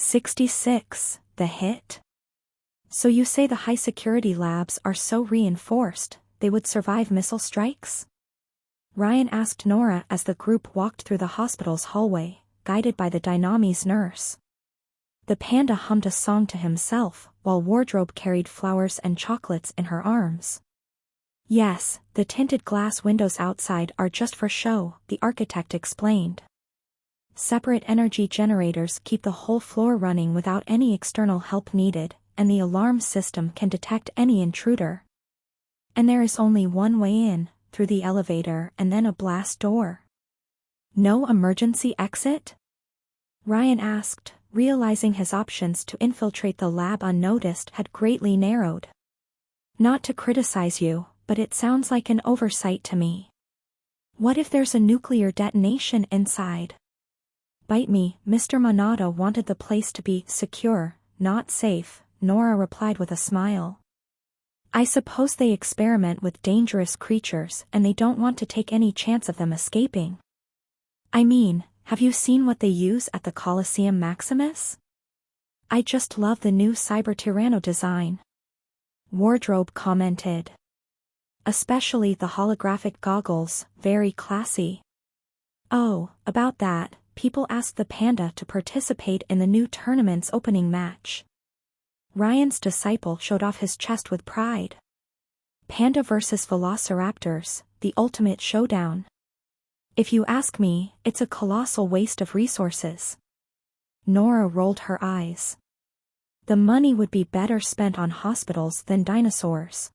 66, the hit? So you say the high-security labs are so reinforced, they would survive missile strikes? Ryan asked Nora as the group walked through the hospital's hallway, guided by the Dynami's nurse. The panda hummed a song to himself, while Wardrobe carried flowers and chocolates in her arms. Yes, the tinted glass windows outside are just for show, the architect explained. Separate energy generators keep the whole floor running without any external help needed, and the alarm system can detect any intruder. And there is only one way in, through the elevator and then a blast door. No emergency exit? Ryan asked, realizing his options to infiltrate the lab unnoticed had greatly narrowed. Not to criticize you, but it sounds like an oversight to me. What if there's a nuclear detonation inside? Bite me, Mr. Monado wanted the place to be secure, not safe, Nora replied with a smile. I suppose they experiment with dangerous creatures and they don't want to take any chance of them escaping. I mean, have you seen what they use at the Colosseum Maximus? I just love the new Cyber Tyranno design. Wardrobe commented. Especially the holographic goggles, very classy. Oh, about that, people asked the panda to participate in the new tournament's opening match. Ryan's disciple showed off his chest with pride. Panda versus Velociraptors, the ultimate showdown. If you ask me, it's a colossal waste of resources. Nora rolled her eyes. The money would be better spent on hospitals than dinosaurs.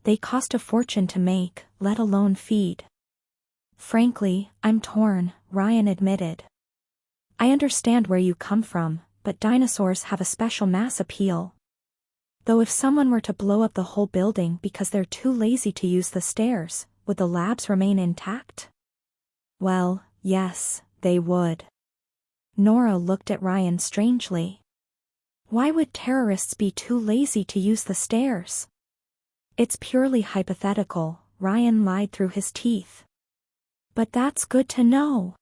They cost a fortune to make, let alone feed. Frankly, I'm torn, Ryan admitted. I understand where you come from, but dinosaurs have a special mass appeal. Though if someone were to blow up the whole building because they're too lazy to use the stairs, would the labs remain intact? Well, yes, they would. Nora looked at Ryan strangely. Why would terrorists be too lazy to use the stairs? It's purely hypothetical, Ryan lied through his teeth. But that's good to know.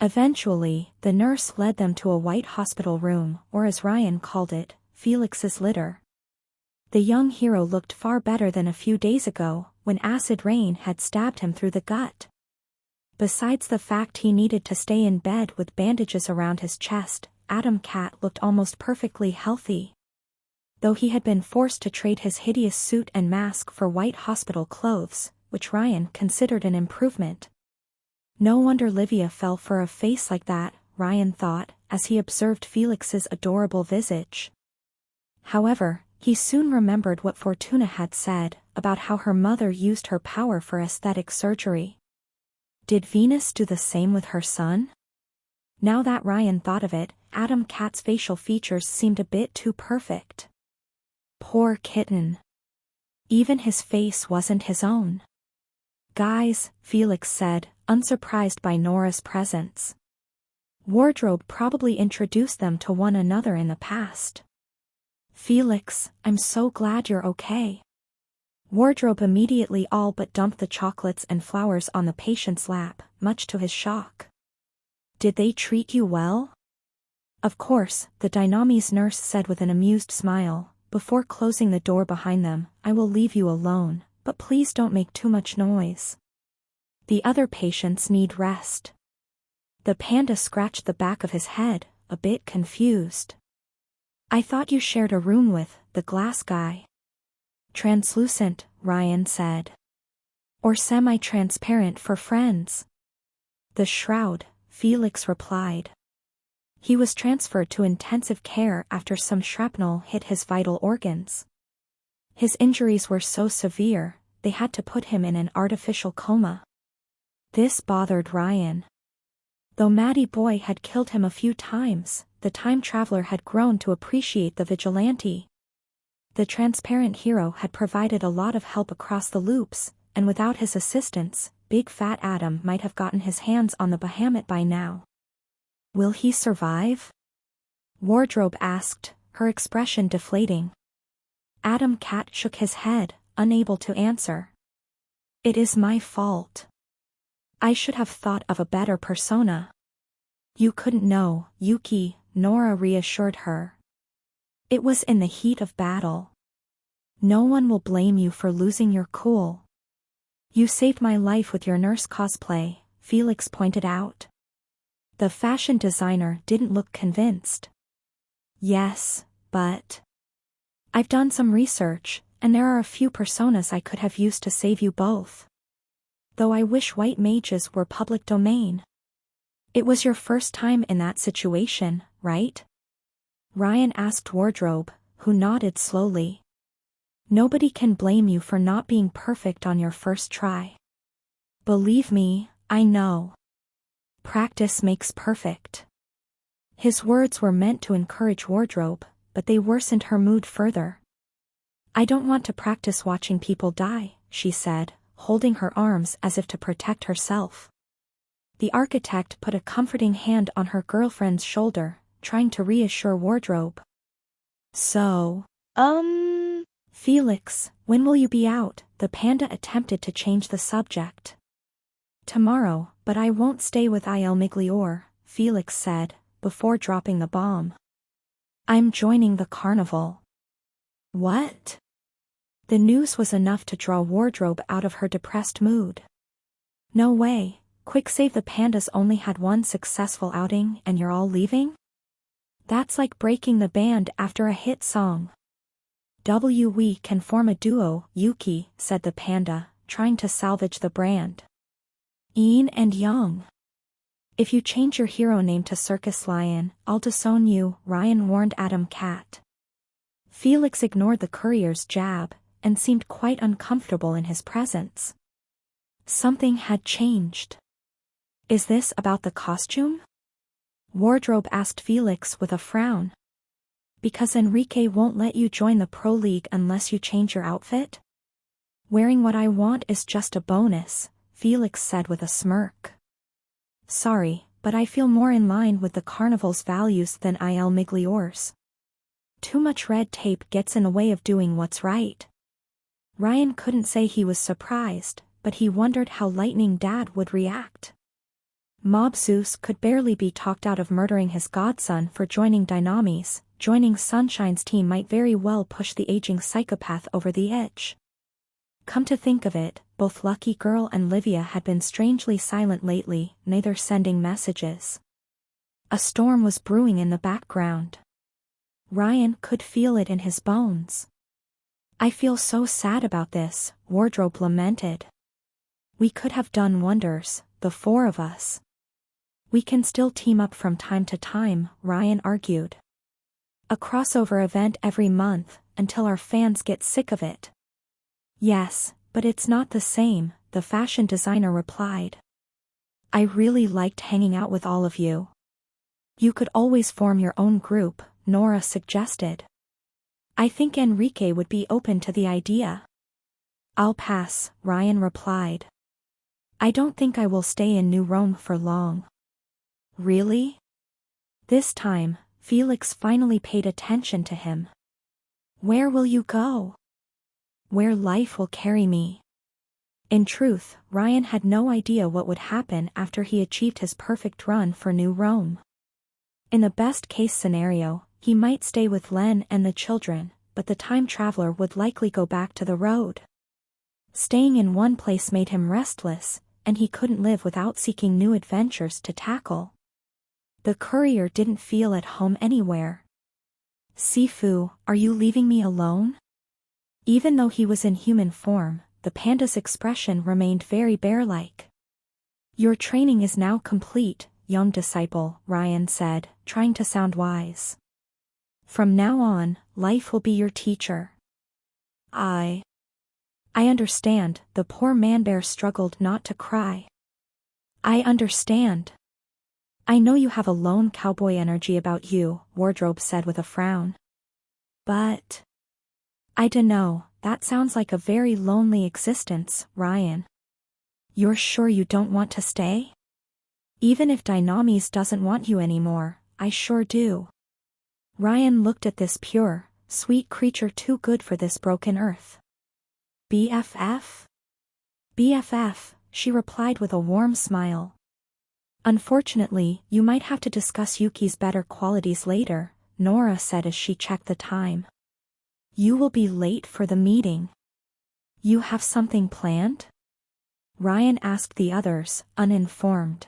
Eventually, the nurse led them to a white hospital room, or as Ryan called it, Felix's litter. The young hero looked far better than a few days ago, when acid rain had stabbed him through the gut. Besides the fact he needed to stay in bed with bandages around his chest, Adam Cat looked almost perfectly healthy. Though he had been forced to trade his hideous suit and mask for white hospital clothes, which Ryan considered an improvement. No wonder Livia fell for a face like that, Ryan thought, as he observed Felix's adorable visage. However, he soon remembered what Fortuna had said, about how her mother used her power for aesthetic surgery. Did Venus do the same with her son? Now that Ryan thought of it, Adam Cat's facial features seemed a bit too perfect. Poor kitten. Even his face wasn't his own. Guys, Felix said, unsurprised by Nora's presence. Wardrobe probably introduced them to one another in the past. Felix, I'm so glad you're okay. Wardrobe immediately all but dumped the chocolates and flowers on the patient's lap, much to his shock. Did they treat you well? Of course, the Dynami's nurse said with an amused smile. Before closing the door behind them, I will leave you alone, but please don't make too much noise. The other patients need rest. The panda scratched the back of his head, a bit confused. I thought you shared a room with the glass guy. Translucent, Ryan said. Or semi-transparent for friends. The shroud, Felix replied. He was transferred to intensive care after some shrapnel hit his vital organs. His injuries were so severe, they had to put him in an artificial coma. This bothered Ryan. Though Matty Boy had killed him a few times, the time traveler had grown to appreciate the vigilante. The transparent hero had provided a lot of help across the loops, and without his assistance, Big Fat Adam might have gotten his hands on the behemoth by now. Will he survive? Wardrobe asked, her expression deflating. Adam Cat shook his head, unable to answer. It is my fault. I should have thought of a better persona. You couldn't know, Yuki, Nora reassured her. It was in the heat of battle. No one will blame you for losing your cool. You saved my life with your nurse cosplay, Felix pointed out. The fashion designer didn't look convinced. Yes, but I've done some research, and there are a few personas I could have used to save you both. Though I wish white mages were public domain. It was your first time in that situation, right? Ryan asked Wardrobe, who nodded slowly. Nobody can blame you for not being perfect on your first try. Believe me, I know. Practice makes perfect. His words were meant to encourage Wardrobe, but they worsened her mood further. I don't want to practice watching people die, she said, holding her arms as if to protect herself. The architect put a comforting hand on her girlfriend's shoulder, trying to reassure Wardrobe. So, Felix, when will you be out? The panda attempted to change the subject. Tomorrow, but I won't stay with Il Migliore, Felix said, before dropping the bomb. I'm joining the carnival. What? The news was enough to draw Wardrobe out of her depressed mood. No way, Quick Save the Pandas only had one successful outing and you're all leaving? That's like breaking the band after a hit song. We can form a duo, Yuki, said the panda, trying to salvage the brand. Yin and Yang. If you change your hero name to Circus Lion, I'll disown you, Ryan warned Adam Cat. Felix ignored the courier's jab, and seemed quite uncomfortable in his presence. Something had changed. Is this about the costume? Wardrobe asked Felix with a frown. Because Enrique won't let you join the Pro League unless you change your outfit? Wearing what I want is just a bonus, Felix said with a smirk. Sorry, but I feel more in line with the carnival's values than Il Migliore's. Too much red tape gets in the way of doing what's right. Ryan couldn't say he was surprised, but he wondered how Lightning Dad would react. Mob Zeus could barely be talked out of murdering his godson for joining Dynamis. Joining Sunshine's team might very well push the aging psychopath over the edge. Come to think of it, both Lucky Girl and Livia had been strangely silent lately, neither sending messages. A storm was brewing in the background. Ryan could feel it in his bones. I feel so sad about this, Wardrobe lamented. We could have done wonders, the four of us. We can still team up from time to time, Ryan argued. A crossover event every month, until our fans get sick of it. Yes, but it's not the same, the fashion designer replied. I really liked hanging out with all of you. You could always form your own group, Nora suggested. I think Enrique would be open to the idea. I'll pass, Ryan replied. I don't think I will stay in New Rome for long. Really? This time, Felix finally paid attention to him. Where will you go? Where life will carry me. In truth, Ryan had no idea what would happen after he achieved his perfect run for New Rome. In the best-case scenario, he might stay with Len and the children, but the time traveler would likely go back to the road. Staying in one place made him restless, and he couldn't live without seeking new adventures to tackle. The courier didn't feel at home anywhere. Sifu, are you leaving me alone? Even though he was in human form, the panda's expression remained very bear-like. Your training is now complete, young disciple, Ryan said, trying to sound wise. From now on, life will be your teacher. I understand, the poor man-bear struggled not to cry. I understand. I know you have a lone cowboy energy about you, Wardrobe said with a frown. But I dunno, that sounds like a very lonely existence, Ryan. You're sure you don't want to stay? Even if Dynamis doesn't want you anymore, I sure do. Ryan looked at this pure, sweet creature too good for this broken earth. BFF? BFF, she replied with a warm smile. Unfortunately, you might have to discuss Yuki's better qualities later, Nora said as she checked the time. You will be late for the meeting. You have something planned? Ryan asked the others, uninformed.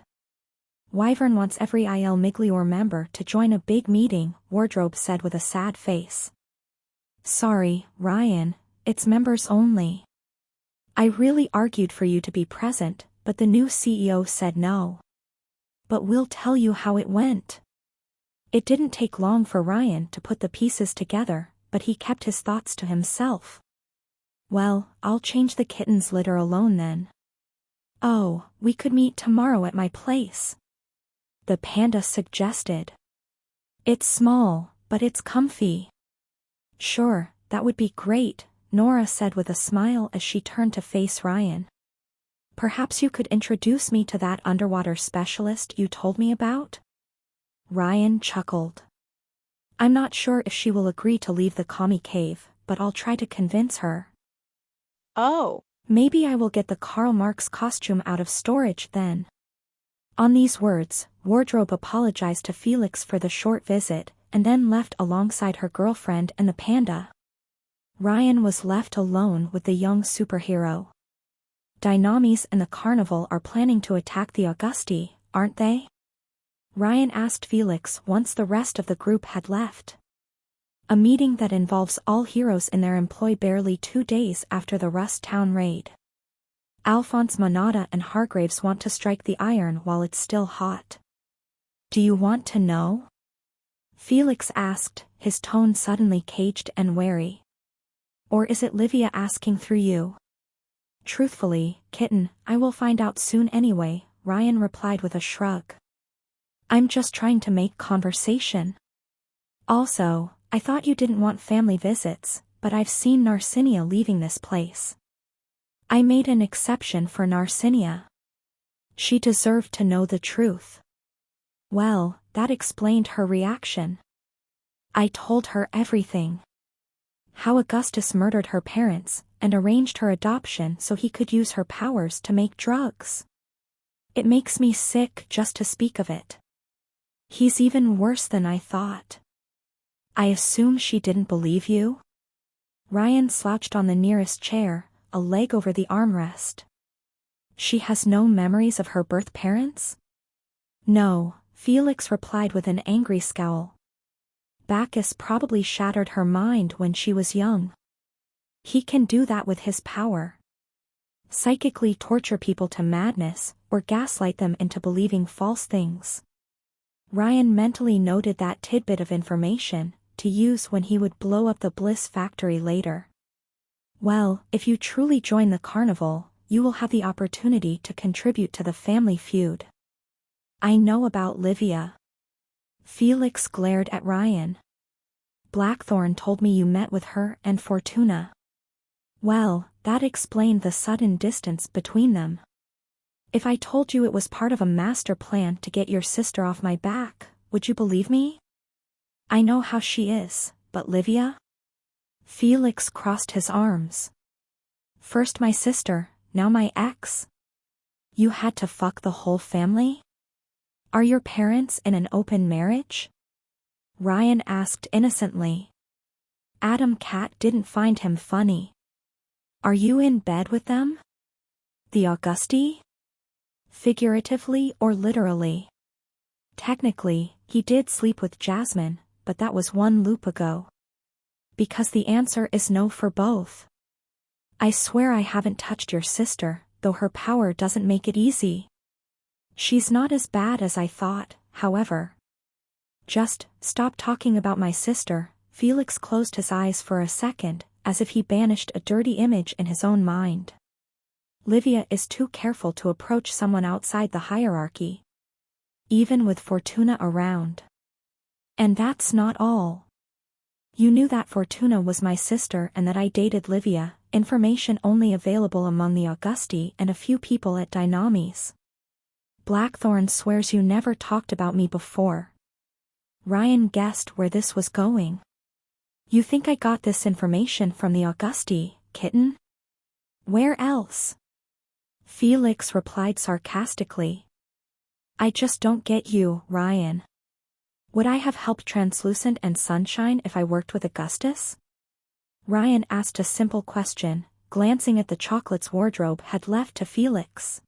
Wyvern wants every IL Miglior member to join a big meeting, Wardrobe said with a sad face. Sorry, Ryan, it's members only. I really argued for you to be present, but the new CEO said no. But we'll tell you how it went. It didn't take long for Ryan to put the pieces together, but he kept his thoughts to himself. Well, I'll change the kitten's litter alone then. Oh, we could meet tomorrow at my place. The panda suggested. It's small, but it's comfy. Sure, that would be great, Nora said with a smile as she turned to face Ryan. Perhaps you could introduce me to that underwater specialist you told me about? Ryan chuckled. I'm not sure if she will agree to leave the Kami cave, but I'll try to convince her. Oh. Maybe I will get the Karl Marx costume out of storage then. On these words, Wardrobe apologized to Felix for the short visit, and then left alongside her girlfriend and the panda. Ryan was left alone with the young superhero. Dynamis and the carnival are planning to attack the Augusti, aren't they? Ryan asked Felix once the rest of the group had left. A meeting that involves all heroes in their employ barely 2 days after the Rust Town raid. Alphonse Monada and Hargraves want to strike the iron while it's still hot. Do you want to know? Felix asked, his tone suddenly caged and wary. Or is it Livia asking through you? Truthfully, kitten, I will find out soon anyway, Ryan replied with a shrug. I'm just trying to make conversation. Also, I thought you didn't want family visits, but I've seen Narcinia leaving this place. I made an exception for Narcinia. She deserved to know the truth. Well, that explained her reaction. I told her everything. How Augustus murdered her parents, and arranged her adoption so he could use her powers to make drugs. It makes me sick just to speak of it. He's even worse than I thought. I assume she didn't believe you? Ryan slouched on the nearest chair, a leg over the armrest. She has no memories of her birth parents? No, Felix replied with an angry scowl. Bacchus probably shattered her mind when she was young. He can do that with his power. Psychically torture people to madness, or gaslight them into believing false things. Ryan mentally noted that tidbit of information, to use when he would blow up the Bliss factory later. Well, if you truly join the carnival, you will have the opportunity to contribute to the family feud. I know about Livia. Felix glared at Ryan. Blackthorn told me you met with her and Fortuna. Well, that explained the sudden distance between them. If I told you it was part of a master plan to get your sister off my back, would you believe me? I know how she is, but Livia? Felix crossed his arms. First my sister, now my ex. You had to fuck the whole family? Are your parents in an open marriage? Ryan asked innocently. Adam Cat didn't find him funny. Are you in bed with them? The Augusti? Figuratively or literally? Technically, he did sleep with Jasmine, but that was 1 loop ago. Because the answer is no for both. I swear I haven't touched your sister, though her power doesn't make it easy. She's not as bad as I thought, however. Just, stop talking about my sister. Felix closed his eyes for a second, as if he banished a dirty image in his own mind. Livia is too careful to approach someone outside the hierarchy. Even with Fortuna around. And that's not all. You knew that Fortuna was my sister and that I dated Livia, information only available among the Augusti and a few people at Dynamis. Blackthorn swears you never talked about me before. Ryan guessed where this was going. You think I got this information from the Augusti, kitten? Where else? Felix replied sarcastically. I just don't get you, Ryan. Would I have helped Translucent and Sunshine if I worked with Augustus? Ryan asked a simple question, glancing at the chocolates wardrobe had left to Felix.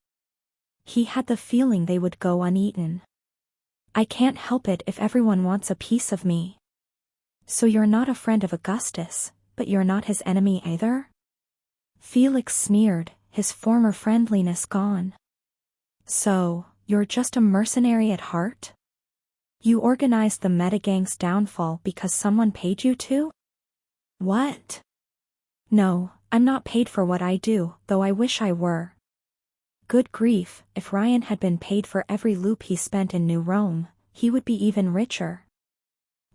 He had the feeling they would go uneaten. I can't help it if everyone wants a piece of me. So you're not a friend of Augustus, but you're not his enemy either? Felix sneered, his former friendliness gone. So, you're just a mercenary at heart? You organized the Metagang's downfall because someone paid you to? What? No, I'm not paid for what I do, though I wish I were. Good grief, if Ryan had been paid for every loop he spent in New Rome, he would be even richer.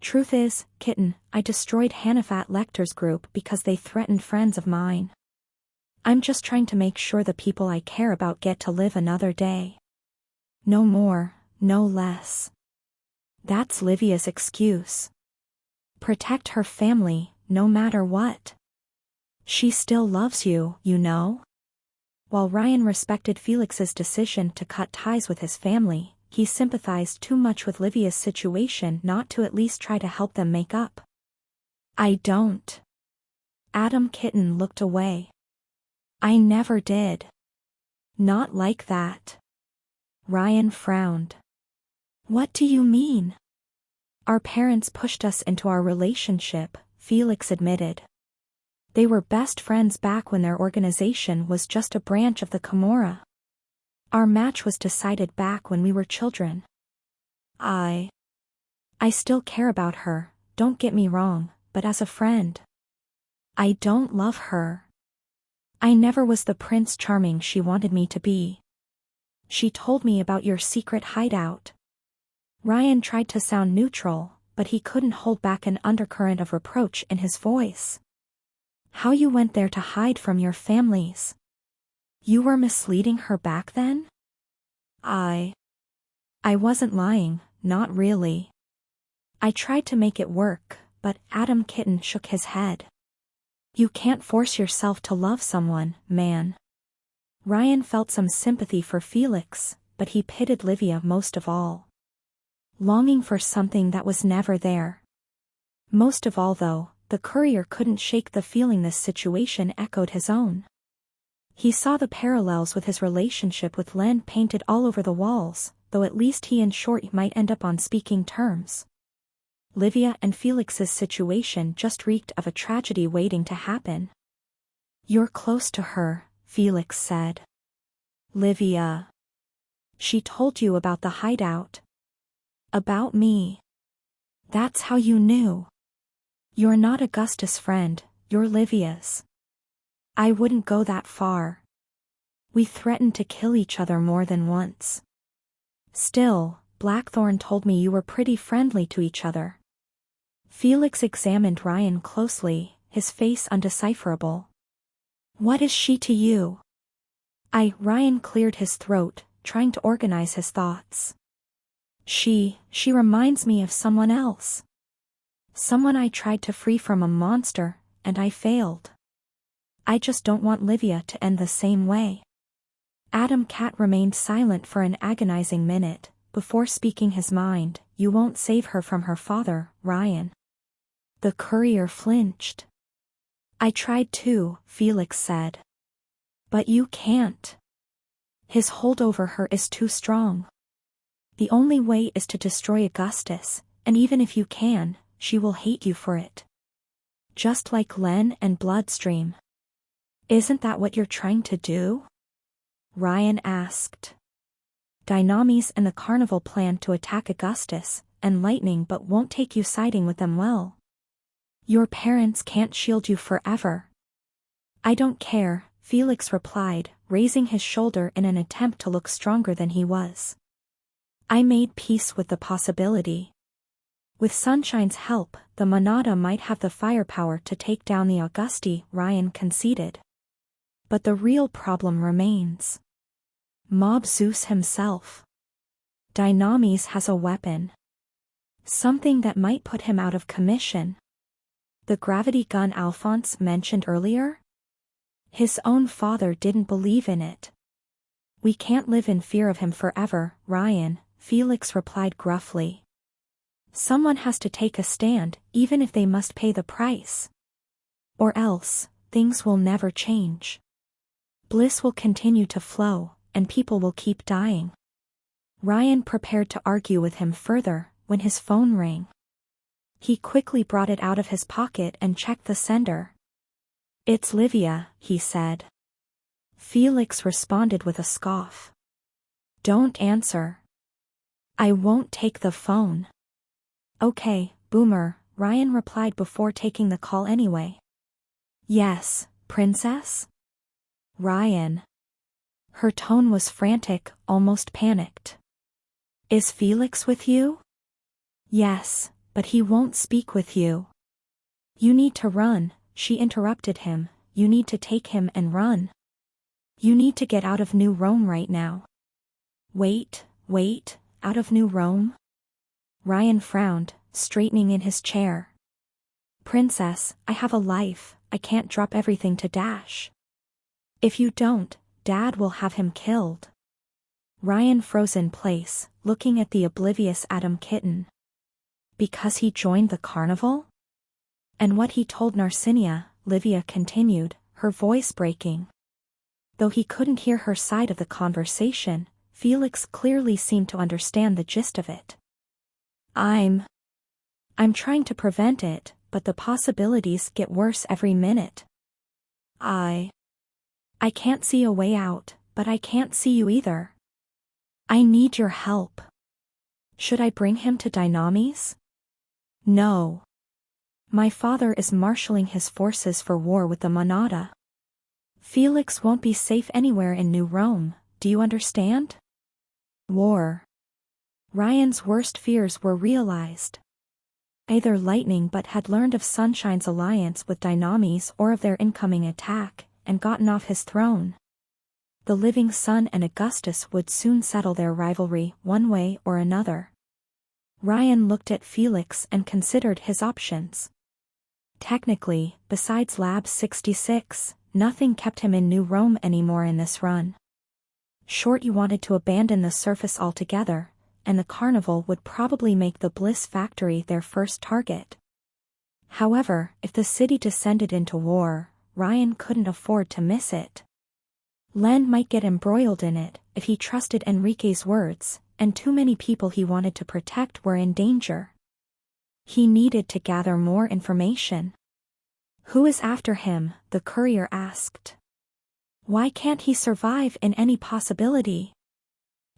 Truth is, kitten, I destroyed Hannafat Lecter's group because they threatened friends of mine. I'm just trying to make sure the people I care about get to live another day. No more, no less. That's Livia's excuse. Protect her family, no matter what. She still loves you, you know? While Ryan respected Felix's decision to cut ties with his family, he sympathized too much with Livia's situation not to at least try to help them make up. I don't. Adam Kitten looked away. I never did. Not like that. Ryan frowned. What do you mean? Our parents pushed us into our relationship, Felix admitted. They were best friends back when their organization was just a branch of the Camorra. Our match was decided back when we were children. I still care about her, don't get me wrong, but as a friend. I don't love her. I never was the Prince Charming she wanted me to be. She told me about your secret hideout. Ryan tried to sound neutral, but he couldn't hold back an undercurrent of reproach in his voice. How you went there to hide from your families. You were misleading her back then? I wasn't lying, not really. I tried to make it work, but Adam Kitten shook his head. You can't force yourself to love someone, man. Ryan felt some sympathy for Felix, but he pitied Livia most of all. Longing for something that was never there. Most of all though, the courier couldn't shake the feeling this situation echoed his own. He saw the parallels with his relationship with Len painted all over the walls, though at least he and Short might end up on speaking terms. Livia and Felix's situation just reeked of a tragedy waiting to happen. You're close to her, Felix said. Livia. She told you about the hideout. About me. That's how you knew. You're not Augustus' friend, you're Livia's. I wouldn't go that far. We threatened to kill each other more than once. Still, Blackthorn told me you were pretty friendly to each other. Felix examined Ryan closely, his face undecipherable. What is she to you? Ryan cleared his throat, trying to organize his thoughts. She reminds me of someone else. Someone I tried to free from a monster, and I failed. I just don't want Livia to end the same way. Adam Cat remained silent for an agonizing minute, before speaking his mind. You won't save her from her father, Ryan. The courier flinched. I tried to, Felix said. But you can't. His hold over her is too strong. The only way is to destroy Augustus, and even if you can, she will hate you for it. Just like Len and Bloodstream. Isn't that what you're trying to do? Ryan asked. Dynamis and the Carnival plan to attack Augustus and Lightning but won't take you siding with them well. Your parents can't shield you forever. I don't care, Felix replied, raising his shoulder in an attempt to look stronger than he was. I made peace with the possibility. With Sunshine's help, the Monada might have the firepower to take down the Augusti, Ryan conceded. But the real problem remains. Mob Zeus himself. Dynamis has a weapon. Something that might put him out of commission. The gravity gun Alphonse mentioned earlier? His own father didn't believe in it. We can't live in fear of him forever, Ryan, Felix replied gruffly. Someone has to take a stand, even if they must pay the price. Or else, things will never change. Bliss will continue to flow, and people will keep dying. Ryan prepared to argue with him further, when his phone rang. He quickly brought it out of his pocket and checked the sender. "It's Livia," he said. Felix responded with a scoff. "Don't answer." "I won't take the phone." "Okay, boomer," Ryan replied before taking the call anyway. "Yes, princess?" "Ryan." Her tone was frantic, almost panicked. "Is Felix with you?" "Yes, but he won't speak with you." "You need to run," she interrupted him. "You need to take him and run. You need to get out of New Rome right now." Wait, out of New Rome?" Ryan frowned, straightening in his chair. "Princess, I have a life, I can't drop everything to dash." "If you don't, Dad will have him killed." Ryan froze in place, looking at the oblivious Adam kitten. "Because he joined the carnival?" "And what he told Narcinia," Livia continued, her voice breaking. Though he couldn't hear her side of the conversation, Felix clearly seemed to understand the gist of it. I'm trying to prevent it, but the possibilities get worse every minute. I can't see a way out, but I can't see you either. I need your help." "Should I bring him to Dynamis?" "No. My father is marshalling his forces for war with the Monada. Felix won't be safe anywhere in New Rome, do you understand? War." Ryan's worst fears were realized. Either Lightning but had learned of Sunshine's alliance with Dynamis or of their incoming attack, and gotten off his throne. The Living Sun and Augustus would soon settle their rivalry one way or another. Ryan looked at Felix and considered his options. Technically, besides Lab 66, nothing kept him in New Rome anymore in this run. Shorty wanted to abandon the surface altogether, and the carnival would probably make the Bliss factory their first target. However, if the city descended into war, Ryan couldn't afford to miss it. Len might get embroiled in it if he trusted Enrique's words, and too many people he wanted to protect were in danger. He needed to gather more information. "Who is after him?" the courier asked. "Why can't he survive in any possibility?"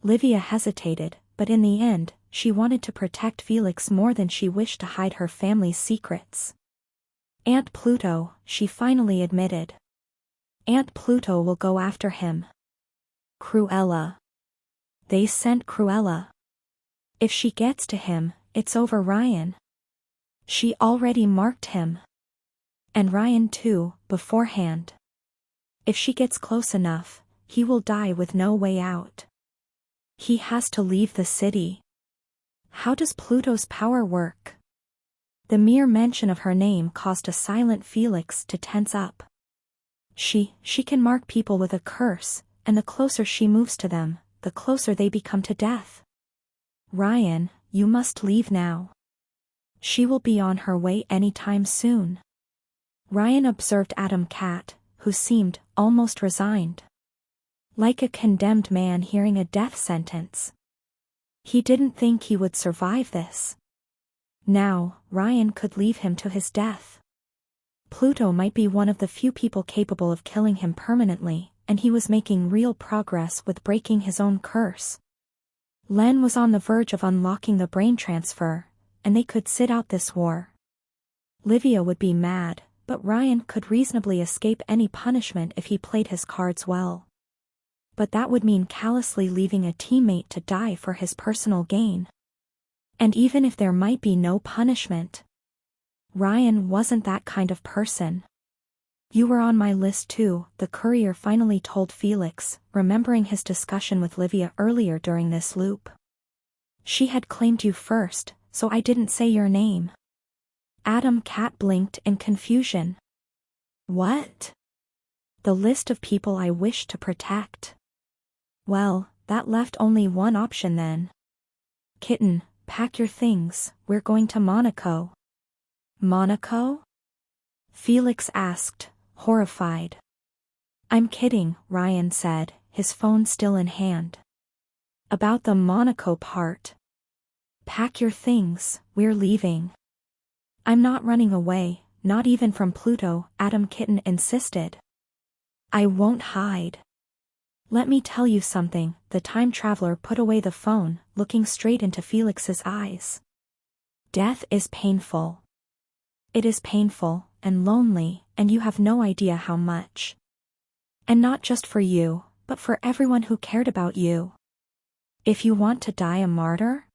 Livia hesitated, but in the end, she wanted to protect Felix more than she wished to hide her family's secrets. "Aunt Pluto," she finally admitted. "Aunt Pluto will go after him." "Cruella." "They sent Cruella. If she gets to him, it's over Ryan. She already marked him. And Ryan too, beforehand. If she gets close enough, he will die with no way out. He has to leave the city." How does Pluto's power work? The mere mention of her name caused a silent Felix to tense up. She can mark people with a curse, and the closer she moves to them, the closer they become to death. "Ryan, you must leave now. She will be on her way anytime soon." Ryan observed Adam Cat, who seemed almost resigned. Like a condemned man hearing a death sentence. He didn't think he would survive this. Now, Ryan could leave him to his death. Pluto might be one of the few people capable of killing him permanently, and he was making real progress with breaking his own curse. Len was on the verge of unlocking the brain transfer, and they could sit out this war. Livia would be mad, but Ryan could reasonably escape any punishment if he played his cards well. But that would mean callously leaving a teammate to die for his personal gain. And even if there might be no punishment, Ryan wasn't that kind of person. "You were on my list too," the courier finally told Felix, remembering his discussion with Livia earlier during this loop. "She had claimed you first, so I didn't say your name." Adam Cat blinked in confusion. "What?" "The list of people I wish to protect." "Well, that left only one option then." Kitten, pack your things, we're going to Monaco. Monaco? Felix asked, horrified. I'm kidding, Ryan said, his phone still in hand. About the Monaco part. Pack your things, we're leaving. I'm not running away, not even from Pluto, Adam Kitten insisted. I won't hide. Let me tell you something, the time traveler put away the phone, looking straight into Felix's eyes. Death is painful. It is painful, and lonely, and you have no idea how much. And not just for you, but for everyone who cared about you. If you want to die a martyr?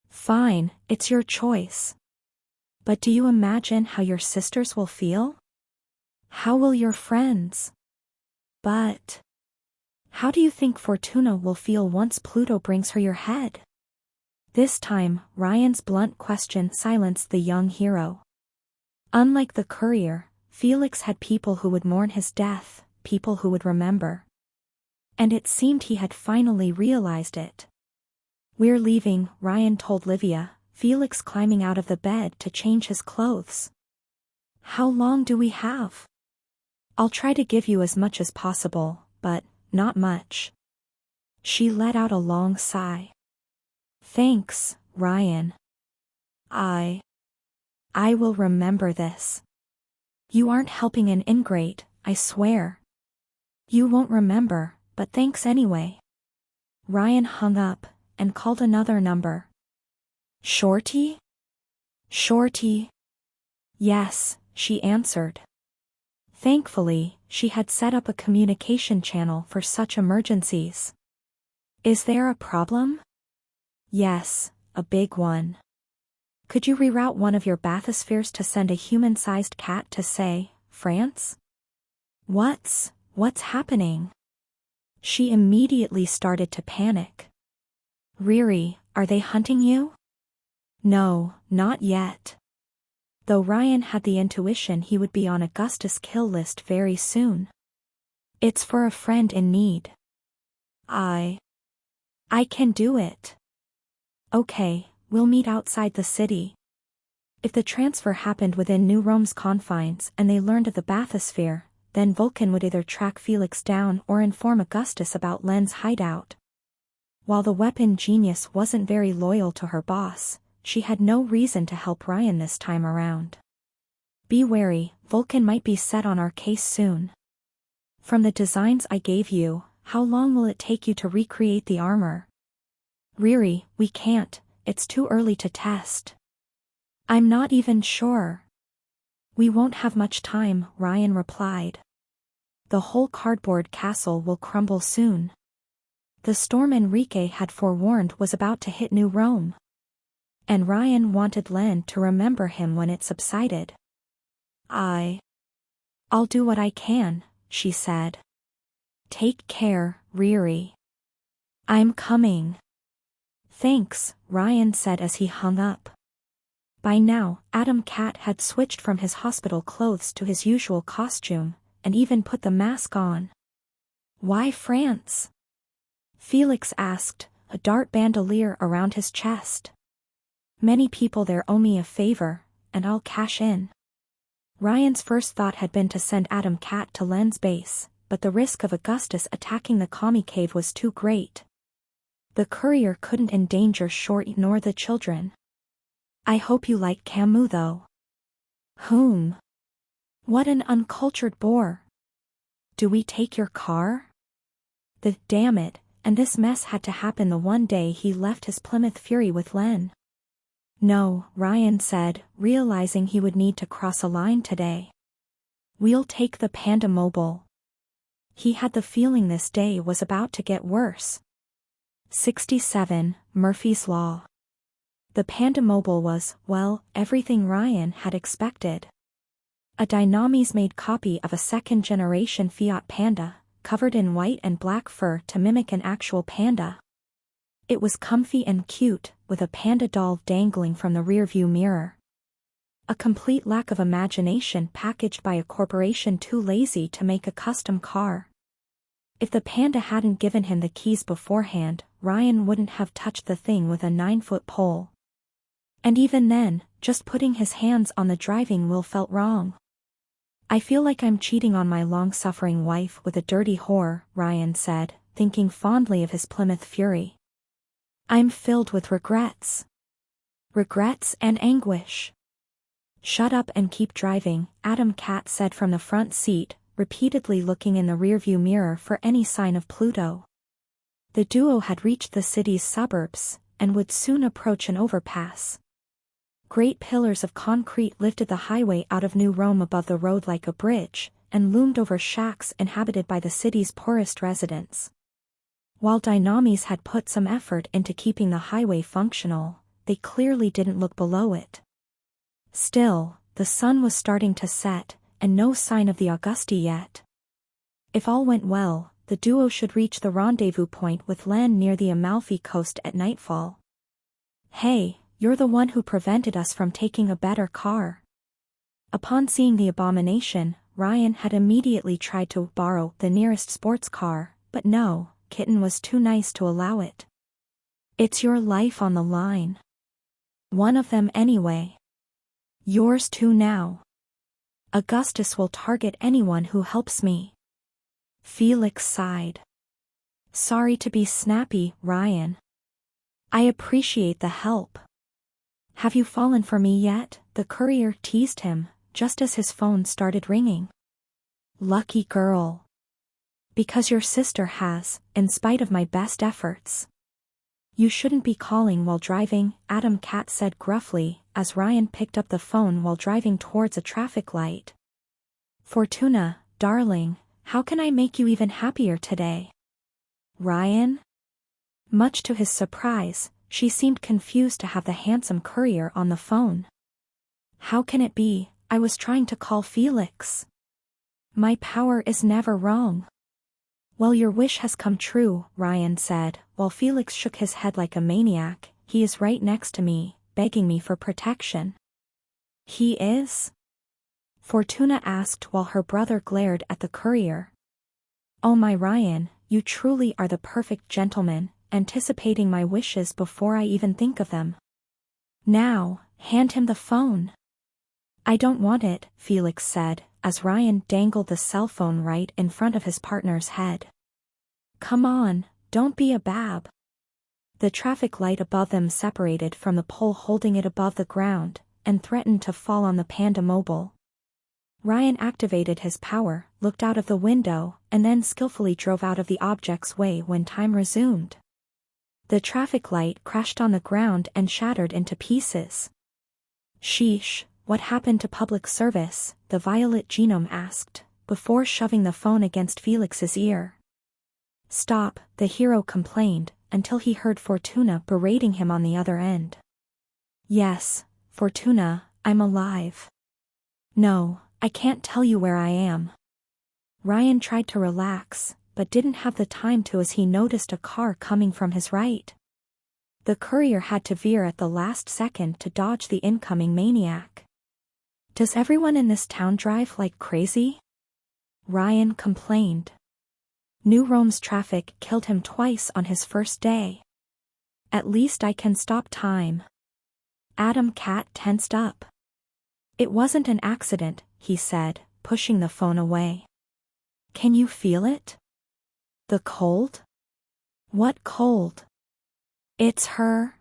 Fine, it's your choice. But do you imagine how your sisters will feel? How will your friends? But how do you think Fortuna will feel once Pluto brings her your head? This time, Ryan's blunt question silenced the young hero. Unlike the courier, Felix had people who would mourn his death, people who would remember. And it seemed he had finally realized it. We're leaving, Ryan told Livia, Felix climbing out of the bed to change his clothes. How long do we have? I'll try to give you as much as possible, but not much. She let out a long sigh. Thanks, Ryan. I will remember this. You aren't helping an ingrate, I swear. You won't remember, but thanks anyway. Ryan hung up, and called another number. Shorty? Shorty? Yes, she answered. Thankfully, she had set up a communication channel for such emergencies. Is there a problem? Yes, a big one. Could you reroute one of your bathyspheres to send a human-sized cat to, say, France? What's happening? She immediately started to panic. Riri, are they hunting you? No, not yet. Though Ryan had the intuition he would be on Augustus' kill list very soon. It's for a friend in need. I can do it. Okay, we'll meet outside the city. If the transfer happened within New Rome's confines and they learned of the bathysphere, then Vulcan would either track Felix down or inform Augustus about Len's hideout. While the weapon genius wasn't very loyal to her boss, she had no reason to help Ryan this time around. Be wary, Vulcan might be set on our case soon. From the designs I gave you, how long will it take you to recreate the armor? Riri, we can't, it's too early to test. I'm not even sure. We won't have much time, Ryan replied. The whole cardboard castle will crumble soon. The storm Enrique had forewarned was about to hit New Rome. And Ryan wanted Len to remember him when it subsided. I'll do what I can, she said. Take care, Riri. I'm coming. Thanks, Ryan said as he hung up. By now, Adam Cat had switched from his hospital clothes to his usual costume, and even put the mask on. Why France? Felix asked, a dark bandolier around his chest. Many people there owe me a favor, and I'll cash in. Ryan's first thought had been to send Adam Cat to Len's base, but the risk of Augustus attacking the commie cave was too great. The courier couldn't endanger Short nor the children. I hope you like Camus though. Whom? What an uncultured bore. Do we take your car? Damn it, and this mess had to happen the one day he left his Plymouth Fury with Len. No, Ryan said, realizing he would need to cross a line today. We'll take the Panda Mobile. He had the feeling this day was about to get worse. 67, Murphy's Law. The Panda Mobile was, well, everything Ryan had expected. A Dynamese-made copy of a second-generation Fiat Panda, covered in white and black fur to mimic an actual panda. It was comfy and cute, with a panda doll dangling from the rearview mirror. A complete lack of imagination packaged by a corporation too lazy to make a custom car. If the panda hadn't given him the keys beforehand, Ryan wouldn't have touched the thing with a 9-foot pole. And even then, just putting his hands on the driving wheel felt wrong. I feel like I'm cheating on my long-suffering wife with a dirty whore, Ryan said, thinking fondly of his Plymouth Fury. I'm filled with regrets. Regrets and anguish. Shut up and keep driving, Adam Cat said from the front seat, repeatedly looking in the rearview mirror for any sign of Pluto. The duo had reached the city's suburbs, and would soon approach an overpass. Great pillars of concrete lifted the highway out of New Rome above the road like a bridge, and loomed over shacks inhabited by the city's poorest residents. While dynamis had put some effort into keeping the highway functional, they clearly didn't look below it. Still, the sun was starting to set, and no sign of the Augusti yet. If all went well, the duo should reach the rendezvous point with land near the Amalfi Coast at nightfall. Hey, you're the one who prevented us from taking a better car. Upon seeing the abomination, Ryan had immediately tried to borrow the nearest sports car, but no, Kitten was too nice to allow it. It's your life on the line. One of them anyway. Yours too now. Augustus will target anyone who helps me. Felix sighed. Sorry to be snappy, Ryan. I appreciate the help. Have you fallen for me yet? The courier teased him, just as his phone started ringing. Lucky girl. Because your sister has, in spite of my best efforts. You shouldn't be calling while driving, Adam Cat said gruffly, as Ryan picked up the phone while driving towards a traffic light. Fortuna, darling, how can I make you even happier today? Ryan? Much to his surprise, she seemed confused to have the handsome courier on the phone. How can it be? I was trying to call Felix. My power is never wrong. Well, your wish has come true, Ryan said, while Felix shook his head like a maniac. He is right next to me, begging me for protection. He is? Fortuna asked while her brother glared at the courier. Oh my Ryan, you truly are the perfect gentleman, anticipating my wishes before I even think of them. Now, hand him the phone. I don't want it, Felix said, as Ryan dangled the cell phone right in front of his partner's head. Come on, don't be a bab. The traffic light above them separated from the pole holding it above the ground, and threatened to fall on the Panda Mobile. Ryan activated his power, looked out of the window, and then skillfully drove out of the object's way when time resumed. The traffic light crashed on the ground and shattered into pieces. Sheesh, what happened to public service? The violet genome asked, before shoving the phone against Felix's ear. Stop, the hero complained, until he heard Fortuna berating him on the other end. Yes, Fortuna, I'm alive. No, I can't tell you where I am. Ryan tried to relax, but didn't have the time to as he noticed a car coming from his right. The courier had to veer at the last second to dodge the incoming maniac. Does everyone in this town drive like crazy? Ryan complained. New Rome's traffic killed him twice on his first day. At least I can stop time. Adam Cat tensed up. It wasn't an accident, he said, pushing the phone away. Can you feel it? The cold? What cold? It's her.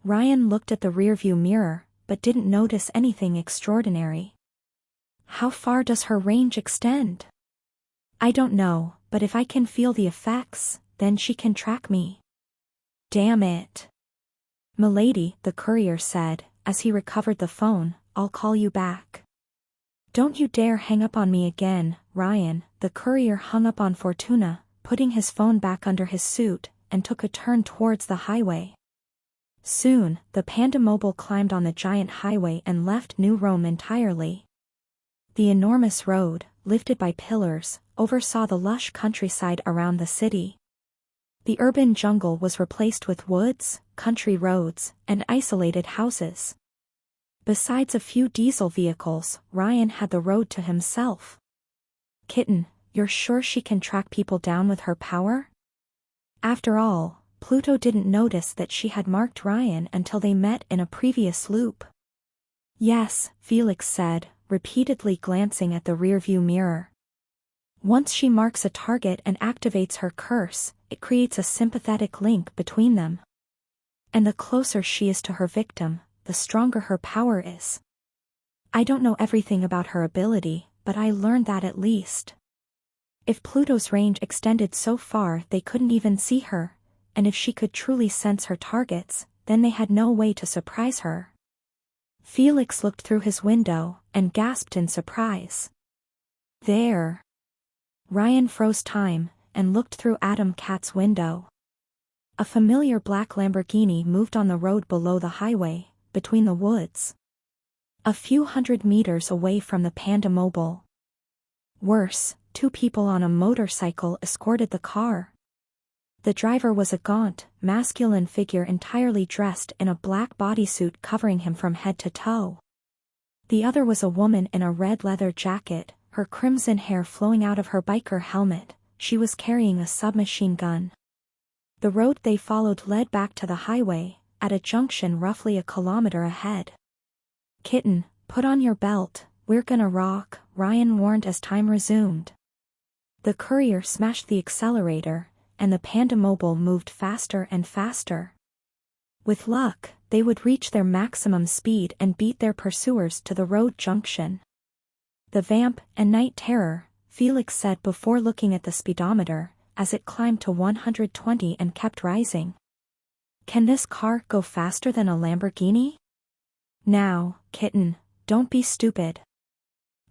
Ryan looked at the rearview mirror, but didn't notice anything extraordinary. How far does her range extend? I don't know, but if I can feel the effects, then she can track me. Damn it. Milady, the courier said, as he recovered the phone, I'll call you back. Don't you dare hang up on me again, Ryan. The courier hung up on Fortuna, putting his phone back under his suit, and took a turn towards the highway. Soon, the Panda Mobile climbed on the giant highway and left New Rome entirely. The enormous road, lifted by pillars, oversaw the lush countryside around the city. The urban jungle was replaced with woods, country roads, and isolated houses. Besides a few diesel vehicles, Ryan had the road to himself. Kitten, You're sure she can track people down with her power? After all, Pluto didn't notice that she had marked Ryan until they met in a previous loop. Yes, Felix said, repeatedly glancing at the rearview mirror. Once she marks a target and activates her curse, it creates a sympathetic link between them. And the closer she is to her victim, the stronger her power is. I don't know everything about her ability, but I learned that at least. If Pluto's range extended so far they couldn't even see her, and if she could truly sense her targets, then they had no way to surprise her. Felix looked through his window and gasped in surprise. There! Ryan froze time and looked through Adam Cat's window. A familiar black Lamborghini moved on the road below the highway, between the woods. A few hundred meters away from the Panda Mobile. Worse, 2 people on a motorcycle escorted the car. The driver was a gaunt, masculine figure entirely dressed in a black bodysuit covering him from head to toe. The other was a woman in a red leather jacket, her crimson hair flowing out of her biker helmet. She was carrying a submachine gun. The road they followed led back to the highway, at a junction roughly a kilometer ahead. Kitten, put on your belt, we're gonna rock, Ryan warned as time resumed. The courier smashed the accelerator, and the Panda Mobile moved faster and faster. With luck, they would reach their maximum speed and beat their pursuers to the road junction. The Vamp and Night Terror, Felix said before looking at the speedometer, as it climbed to 120 and kept rising. Can this car go faster than a Lamborghini? Now, kitten, don't be stupid.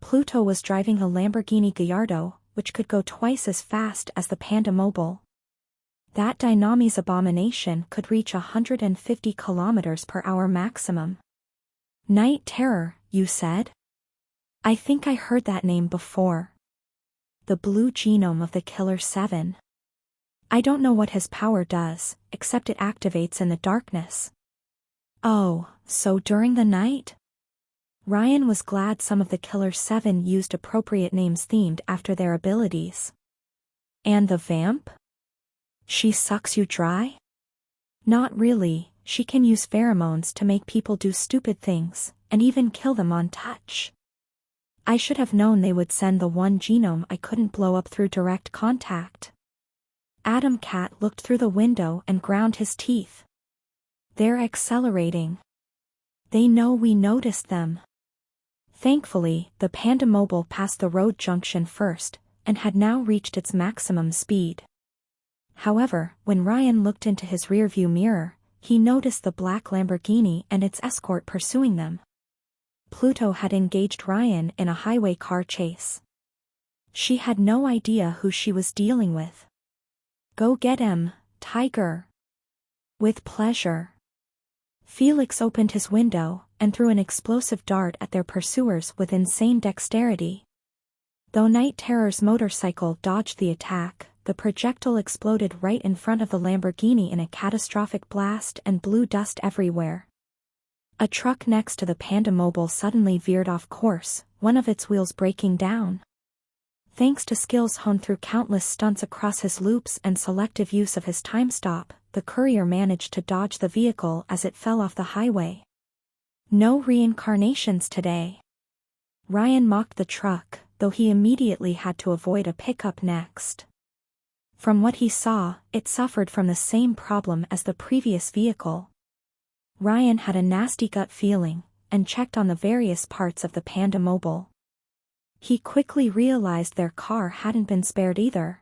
Pluto was driving a Lamborghini Gallardo, which could go twice as fast as the Panda Mobile. That Dynami's abomination could reach 150 kilometers per hour maximum. Night Terror, you said? I think I heard that name before. The blue genome of the Killer 7. I don't know what his power does, except it activates in the darkness. Oh, so during the night? Ryan was glad some of the Killer 7 used appropriate names themed after their abilities. And the Vamp? She sucks you dry? Not really, she can use pheromones to make people do stupid things, and even kill them on touch. I should have known they would send the one genome I couldn't blow up through direct contact. Adam Cat looked through the window and ground his teeth. They're accelerating. They know we noticed them. Thankfully, the Panda Mobile passed the road junction first, and had now reached its maximum speed. However, when Ryan looked into his rearview mirror, he noticed the black Lamborghini and its escort pursuing them. Pluto had engaged Ryan in a highway car chase. She had no idea who she was dealing with. Go get him, Tiger. With pleasure. Felix opened his window and threw an explosive dart at their pursuers with insane dexterity. Though Night Terror's motorcycle dodged the attack, the projectile exploded right in front of the Lamborghini in a catastrophic blast and blew dust everywhere. A truck next to the Panda Mobile suddenly veered off course, one of its wheels breaking down. Thanks to skills honed through countless stunts across his loops and selective use of his time stop, the courier managed to dodge the vehicle as it fell off the highway. No reincarnations today. Ryan mocked the truck, though he immediately had to avoid a pickup next. From what he saw, it suffered from the same problem as the previous vehicle. Ryan had a nasty gut feeling, and checked on the various parts of the Panda Mobile. He quickly realized their car hadn't been spared either.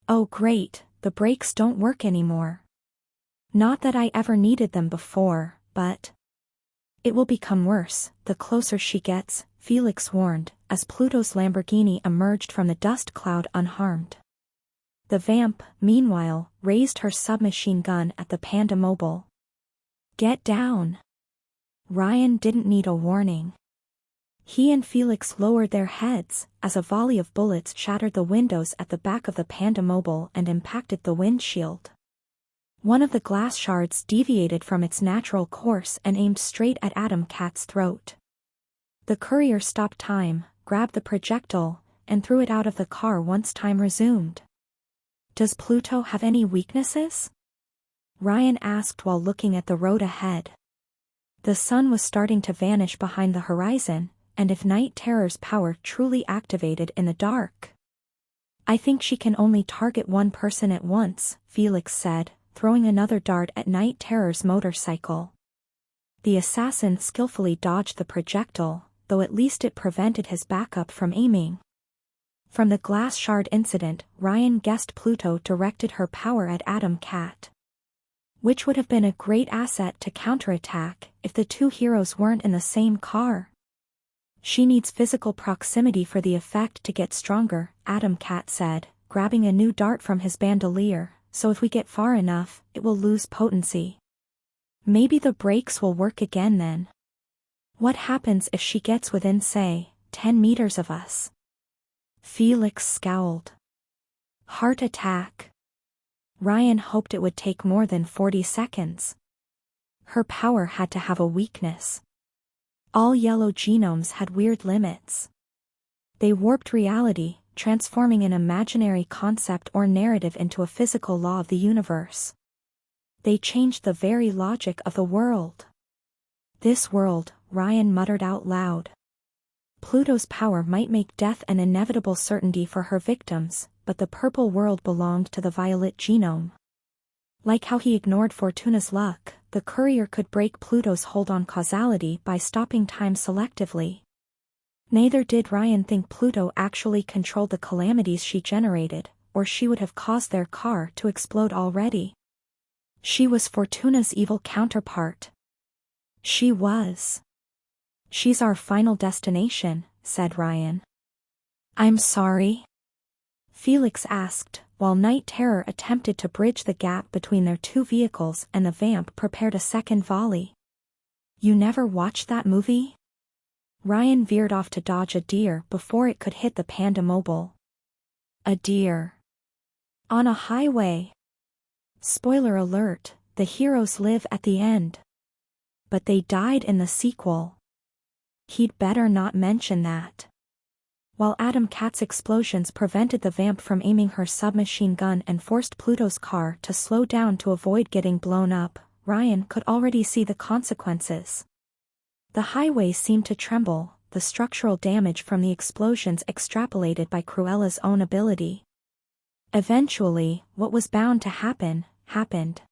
Oh great, the brakes don't work anymore. Not that I ever needed them before, but... It will become worse, the closer she gets, Felix warned, as Pluto's Lamborghini emerged from the dust cloud unharmed. The Vamp, meanwhile, raised her submachine gun at the Panda Mobile. Get down! Ryan didn't need a warning. He and Felix lowered their heads, as a volley of bullets shattered the windows at the back of the Panda Mobile and impacted the windshield. One of the glass shards deviated from its natural course and aimed straight at Adam Cat's throat. The courier stopped time, grabbed the projectile, and threw it out of the car once time resumed. Does Pluto have any weaknesses? Ryan asked while looking at the road ahead. The sun was starting to vanish behind the horizon, and if Night Terror's power truly activated in the dark. I think she can only target one person at once, Felix said, throwing another dart at Night Terror's motorcycle. The assassin skillfully dodged the projectile, though at least it prevented his backup from aiming. From the glass shard incident, Ryan guessed Pluto directed her power at Atom Cat. Which would have been a great asset to counterattack if the two heroes weren't in the same car. She needs physical proximity for the effect to get stronger, Atom Cat said, grabbing a new dart from his bandolier, so if we get far enough, it will lose potency. Maybe the brakes will work again then. What happens if she gets within, say, 10 meters of us? Felix scowled. Heart attack. Ryan hoped it would take more than 40 seconds. Her power had to have a weakness. All yellow genomes had weird limits. They warped reality, transforming an imaginary concept or narrative into a physical law of the universe. They changed the very logic of the world. This world, Ryan muttered out loud. Pluto's power might make death an inevitable certainty for her victims, but the purple world belonged to the violet genome. Like how he ignored Fortuna's luck, the courier could break Pluto's hold on causality by stopping time selectively. Neither did Ryan think Pluto actually controlled the calamities she generated, or she would have caused their car to explode already. She was Fortuna's evil counterpart. She was. She's our final destination, said Ryan. I'm sorry? Felix asked, while Night Terror attempted to bridge the gap between their two vehicles and the vamp prepared a second volley. You never watched that movie? Ryan veered off to dodge a deer before it could hit the Panda Mobile. A deer. On a highway. Spoiler alert, the heroes live at the end. But they died in the sequel. He'd better not mention that. While Atom Cat's explosions prevented the vamp from aiming her submachine gun and forced Pluto's car to slow down to avoid getting blown up, Ryan could already see the consequences. The highway seemed to tremble, the structural damage from the explosions extrapolated by Cruella's own ability. Eventually, what was bound to happen, happened.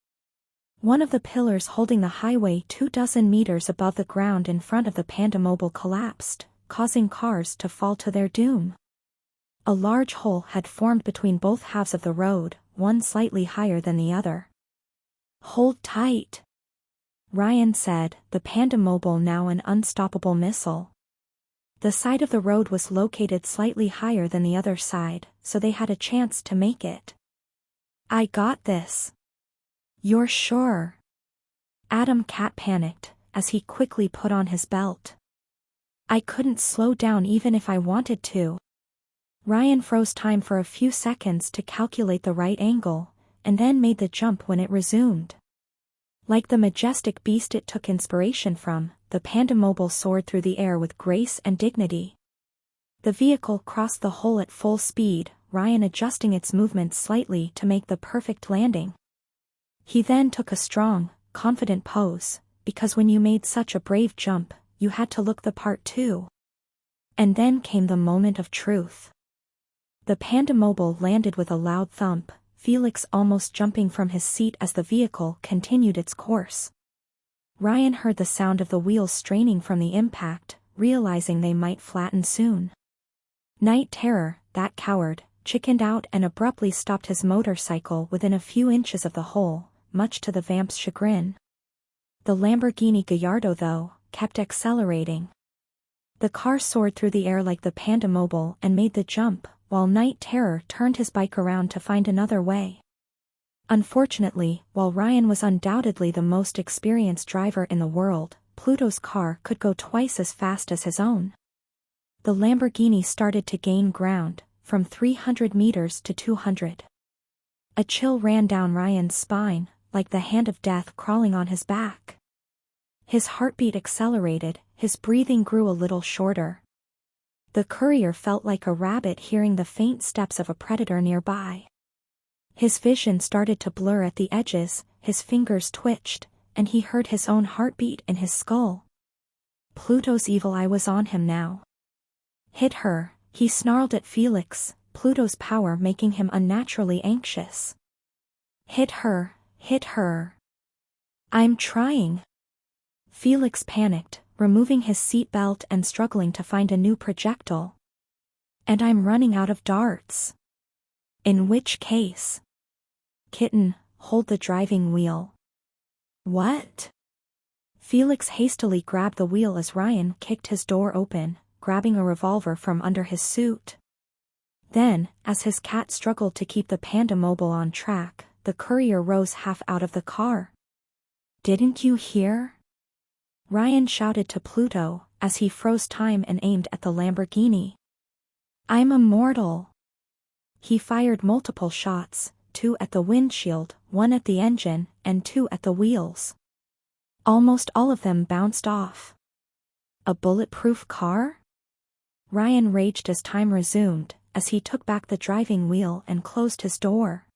One of the pillars holding the highway 24 meters above the ground in front of the Panda Mobile collapsed, causing cars to fall to their doom. A large hole had formed between both halves of the road, one slightly higher than the other. Hold tight, Ryan said, the Panda Mobile now an unstoppable missile. The side of the road was located slightly higher than the other side, so they had a chance to make it. I got this. You're sure? Atom Cat panicked, as he quickly put on his belt. I couldn't slow down even if I wanted to. Ryan froze time for a few seconds to calculate the right angle, and then made the jump when it resumed. Like the majestic beast it took inspiration from, the Panda Mobile soared through the air with grace and dignity. The vehicle crossed the hole at full speed, Ryan adjusting its movement slightly to make the perfect landing. He then took a strong, confident pose, because when you made such a brave jump, you had to look the part too. And then came the moment of truth. The Panda Mobile landed with a loud thump, Felix almost jumping from his seat as the vehicle continued its course. Ryan heard the sound of the wheels straining from the impact, realizing they might flatten soon. Night Terror, that coward, chickened out and abruptly stopped his motorcycle within a few inches of the hole, much to the vamp's chagrin. The Lamborghini Gallardo, though, kept accelerating. The car soared through the air like the Panda Mobile and made the jump, while Night Terror turned his bike around to find another way. Unfortunately, while Ryan was undoubtedly the most experienced driver in the world, Pluto's car could go twice as fast as his own. The Lamborghini started to gain ground, from 300 meters to 200. A chill ran down Ryan's spine, like the hand of death crawling on his back. His heartbeat accelerated, his breathing grew a little shorter. The courier felt like a rabbit hearing the faint steps of a predator nearby. His vision started to blur at the edges, his fingers twitched, and he heard his own heartbeat in his skull. Pluto's evil eye was on him now. Hit her, he snarled at Felix, Pluto's power making him unnaturally anxious. Hit her, hit her. I'm trying. Felix panicked, removing his seatbelt and struggling to find a new projectile. And I'm running out of darts. In which case? Kitten, hold the driving wheel. What? Felix hastily grabbed the wheel as Ryan kicked his door open, grabbing a revolver from under his suit. Then, as his cat struggled to keep the Panda Mobile on track, the courier rose half out of the car. Didn't you hear? Ryan shouted to Pluto, as he froze time and aimed at the Lamborghini. I'm immortal. He fired multiple shots, 2 at the windshield, 1 at the engine, and 2 at the wheels. Almost all of them bounced off. A bulletproof car? Ryan raged as time resumed, as he took back the driving wheel and closed his door.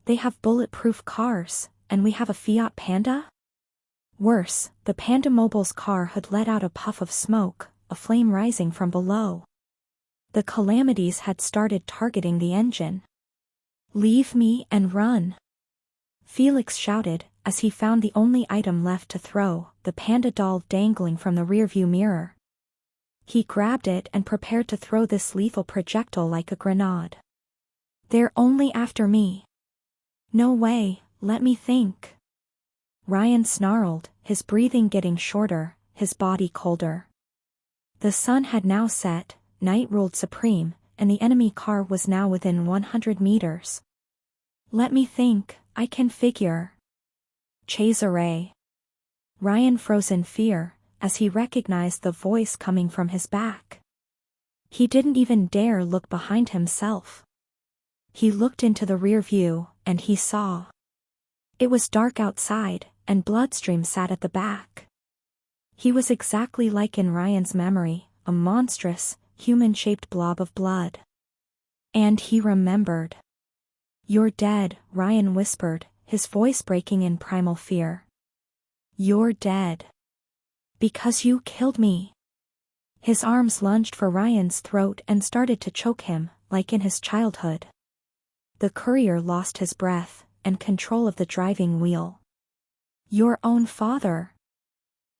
They have bulletproof cars, and we have a Fiat Panda? Worse, the Panda Mobile's car had let out a puff of smoke, a flame rising from below. The calamities had started targeting the engine. Leave me and run. Felix shouted, as he found the only item left to throw, the panda doll dangling from the rearview mirror. He grabbed it and prepared to throw this lethal projectile like a grenade. They're only after me. No way, let me think. Ryan snarled, his breathing getting shorter, his body colder. The sun had now set, night ruled supreme, and the enemy car was now within 100 meters. Let me think, I can figure. Cesare. Ryan froze in fear, as he recognized the voice coming from his back. He didn't even dare look behind himself. He looked into the rear view, and he saw. It was dark outside, and Bloodstream sat at the back. He was exactly like in Ryan's memory, a monstrous, human-shaped blob of blood. And he remembered. You're dead, Ryan whispered, his voice breaking in primal fear. You're dead. Because you killed me. His arms lunged for Ryan's throat and started to choke him, like in his childhood. The courier lost his breath, and control of the driving wheel. Your own father.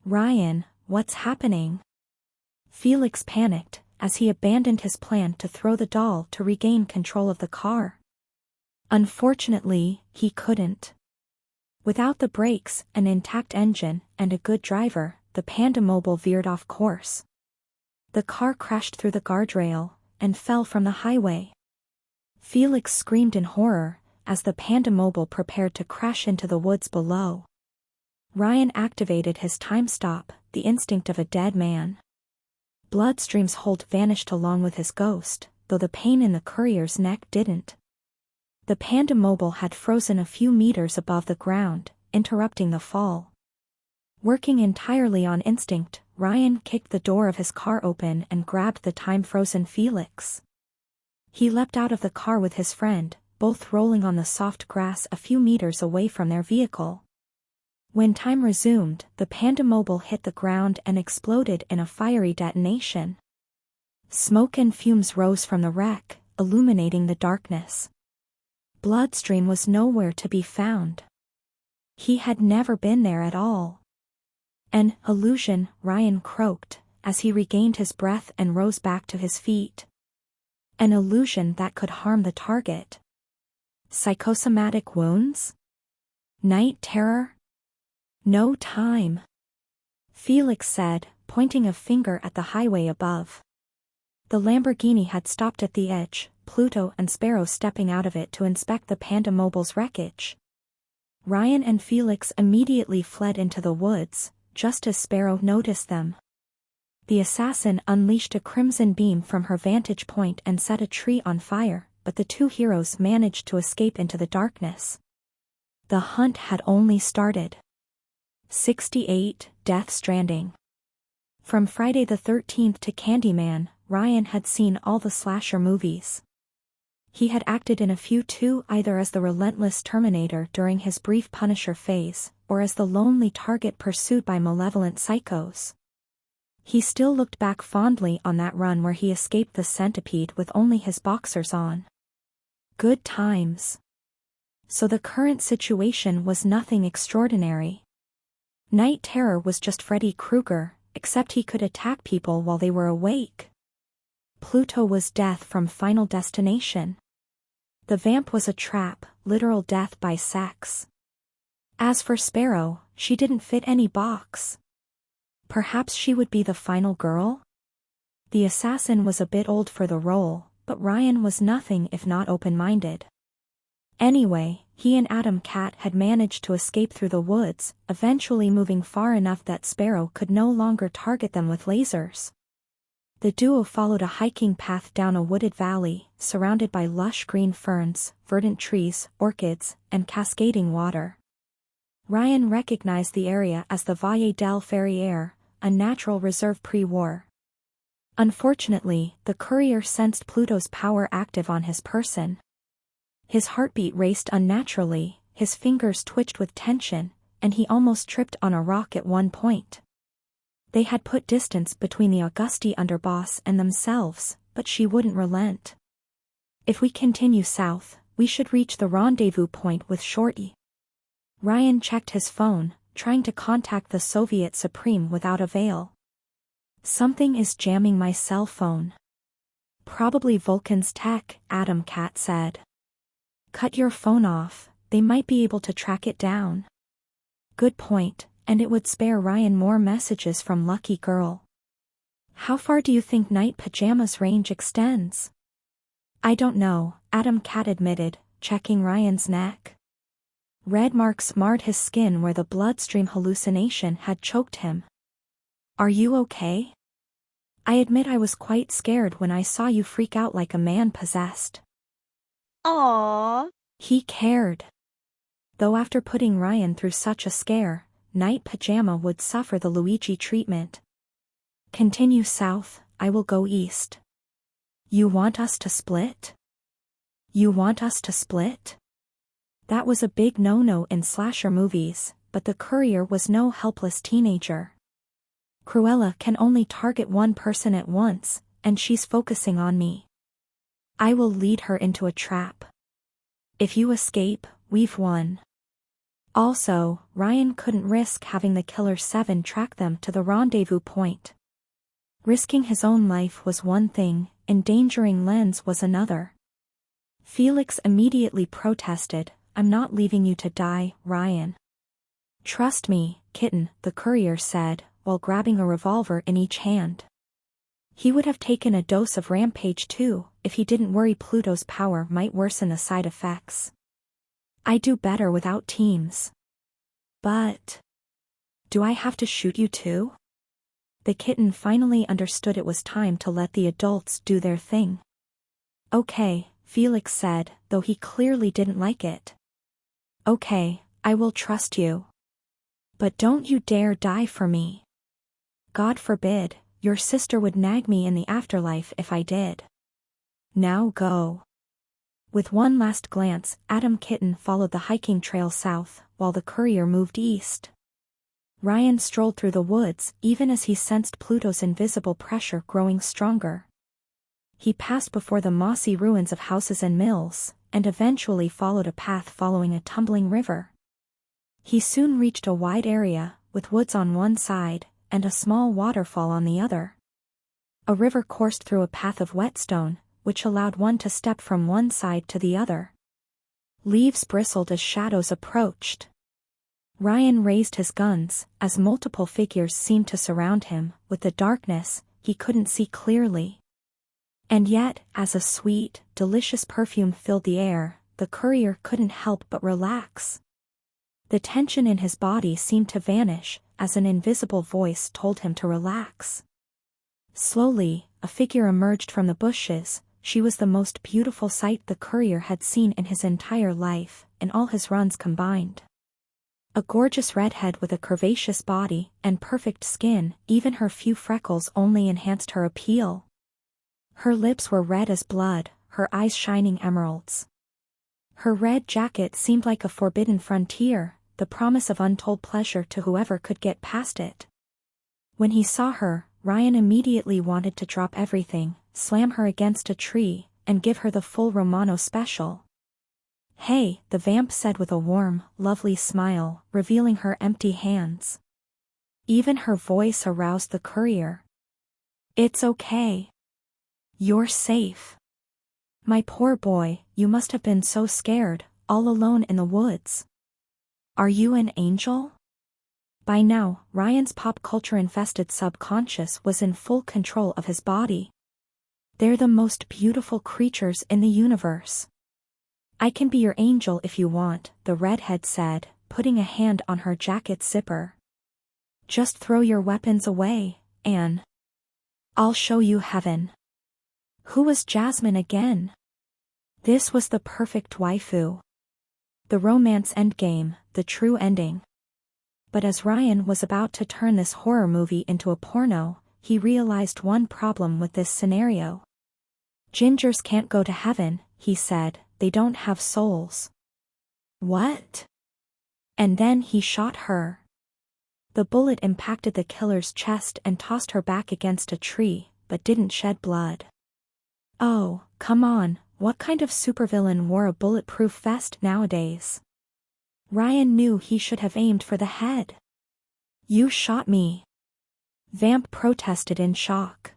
Ryan, what's happening? Felix panicked, as he abandoned his plan to throw the doll to regain control of the car. Unfortunately, he couldn't. Without the brakes, an intact engine, and a good driver, the Panda Mobile veered off course. The car crashed through the guardrail, and fell from the highway. Felix screamed in horror, as the Panda Mobile prepared to crash into the woods below. Ryan activated his time stop, the instinct of a dead man. Bloodstream's hold vanished along with his ghost, though the pain in the courier's neck didn't. The Panda Mobile had frozen a few meters above the ground, interrupting the fall. Working entirely on instinct, Ryan kicked the door of his car open and grabbed the time-frozen Felix. He leapt out of the car with his friend, both rolling on the soft grass a few meters away from their vehicle. When time resumed, the Panda Mobile hit the ground and exploded in a fiery detonation. Smoke and fumes rose from the wreck, illuminating the darkness. Bloodstream was nowhere to be found. He had never been there at all. An illusion, Ryan croaked, as he regained his breath and rose back to his feet. An illusion that could harm the target. Psychosomatic wounds? Night terror? No time. Felix said, pointing a finger at the highway above. The Lamborghini had stopped at the edge, Pluto and Sparrow stepping out of it to inspect the Panda Mobile's wreckage. Ryan and Felix immediately fled into the woods, just as Sparrow noticed them. The assassin unleashed a crimson beam from her vantage point and set a tree on fire, but the two heroes managed to escape into the darkness. The hunt had only started. 68, Death Stranding. From Friday the 13th to Candyman, Ryan had seen all the slasher movies. He had acted in a few too, either as the relentless Terminator during his brief Punisher phase, or as the lonely target pursued by malevolent psychos. He still looked back fondly on that run where he escaped the centipede with only his boxers on. Good times. So the current situation was nothing extraordinary. Night Terror was just Freddy Krueger, except he could attack people while they were awake. Pluto was death from Final Destination. The vamp was a trap, literal death by sex. As for Sparrow, she didn't fit any box. Perhaps she would be the final girl? The assassin was a bit old for the role, but Ryan was nothing if not open-minded. Anyway, he and Adam Cat had managed to escape through the woods, eventually moving far enough that Sparrow could no longer target them with lasers. The duo followed a hiking path down a wooded valley, surrounded by lush green ferns, verdant trees, orchids, and cascading water. Ryan recognized the area as the Valle del Ferrier, a natural reserve pre-war. Unfortunately, the courier sensed Pluto's power active on his person. His heartbeat raced unnaturally, his fingers twitched with tension, and he almost tripped on a rock at one point. They had put distance between the Augusti underboss and themselves, but she wouldn't relent. If we continue south, we should reach the rendezvous point with Shorty. Ryan checked his phone, trying to contact the Soviet Supreme without avail. Something is jamming my cell phone. Probably Vulcan's tech, Adam Cat said. Cut your phone off, they might be able to track it down. Good point, and it would spare Ryan more messages from Lucky Girl. How far do you think Night Pajama's range extends? I don't know, Adam Cat admitted, checking Ryan's neck. Red marks marred his skin where the bloodstream hallucination had choked him. Are you okay? I admit I was quite scared when I saw you freak out like a man possessed. Aww. He cared. Though after putting Ryan through such a scare, Night Pajama would suffer the Luigi treatment. Continue south, I will go east. You want us to split? You want us to split? That was a big no-no in slasher movies, but the courier was no helpless teenager. Cruella can only target one person at once, and she's focusing on me. I will lead her into a trap. If you escape, we've won. Also, Ryan couldn't risk having the Killer 7 track them to the rendezvous point. Risking his own life was one thing, endangering Len's was another. Felix immediately protested, I'm not leaving you to die, Ryan. Trust me, kitten, the courier said, while grabbing a revolver in each hand. He would have taken a dose of Rampage too, if he didn't worry Pluto's power might worsen the side effects. I do better without teams. But... do I have to shoot you too? The kitten finally understood it was time to let the adults do their thing. Okay, Felix said, though he clearly didn't like it. Okay, I will trust you. But don't you dare die for me. God forbid, your sister would nag me in the afterlife if I did. Now go. With one last glance, Adam Kitten followed the hiking trail south, while the courier moved east. Ryan strolled through the woods, even as he sensed Pluto's invisible pressure growing stronger. He passed before the mossy ruins of houses and mills, and eventually followed a path following a tumbling river. He soon reached a wide area, with woods on one side, and a small waterfall on the other. A river coursed through a path of whetstone, which allowed one to step from one side to the other. Leaves bristled as shadows approached. Ryan raised his guns, as multiple figures seemed to surround him. With the darkness, he couldn't see clearly. And yet, as a sweet, delicious perfume filled the air, the courier couldn't help but relax. The tension in his body seemed to vanish, as an invisible voice told him to relax. Slowly, a figure emerged from the bushes. She was the most beautiful sight the courier had seen in his entire life, in all his runs combined. A gorgeous redhead with a curvaceous body and perfect skin, even her few freckles only enhanced her appeal. Her lips were red as blood, her eyes shining emeralds. Her red jacket seemed like a forbidden frontier, the promise of untold pleasure to whoever could get past it. When he saw her, Ryan immediately wanted to drop everything, slam her against a tree, and give her the full Romano special. "Hey," the vamp said with a warm, lovely smile, revealing her empty hands. Even her voice aroused the courier. "It's okay. You're safe. My poor boy, you must have been so scared, all alone in the woods. Are you an angel?" By now, Ryan's pop culture-infested subconscious was in full control of his body. "They're the most beautiful creatures in the universe. I can be your angel if you want," the redhead said, putting a hand on her jacket zipper. "Just throw your weapons away, and I'll show you heaven." Who was Jasmine again? This was the perfect waifu. The romance endgame, the true ending. But as Ryan was about to turn this horror movie into a porno, he realized one problem with this scenario. "Gingers can't go to heaven," he said, "they don't have souls." "What?" And then he shot her. The bullet impacted the killer's chest and tossed her back against a tree, but didn't shed blood. Oh, come on, what kind of supervillain wore a bulletproof vest nowadays? Ryan knew he should have aimed for the head. "You shot me." Vamp protested in shock.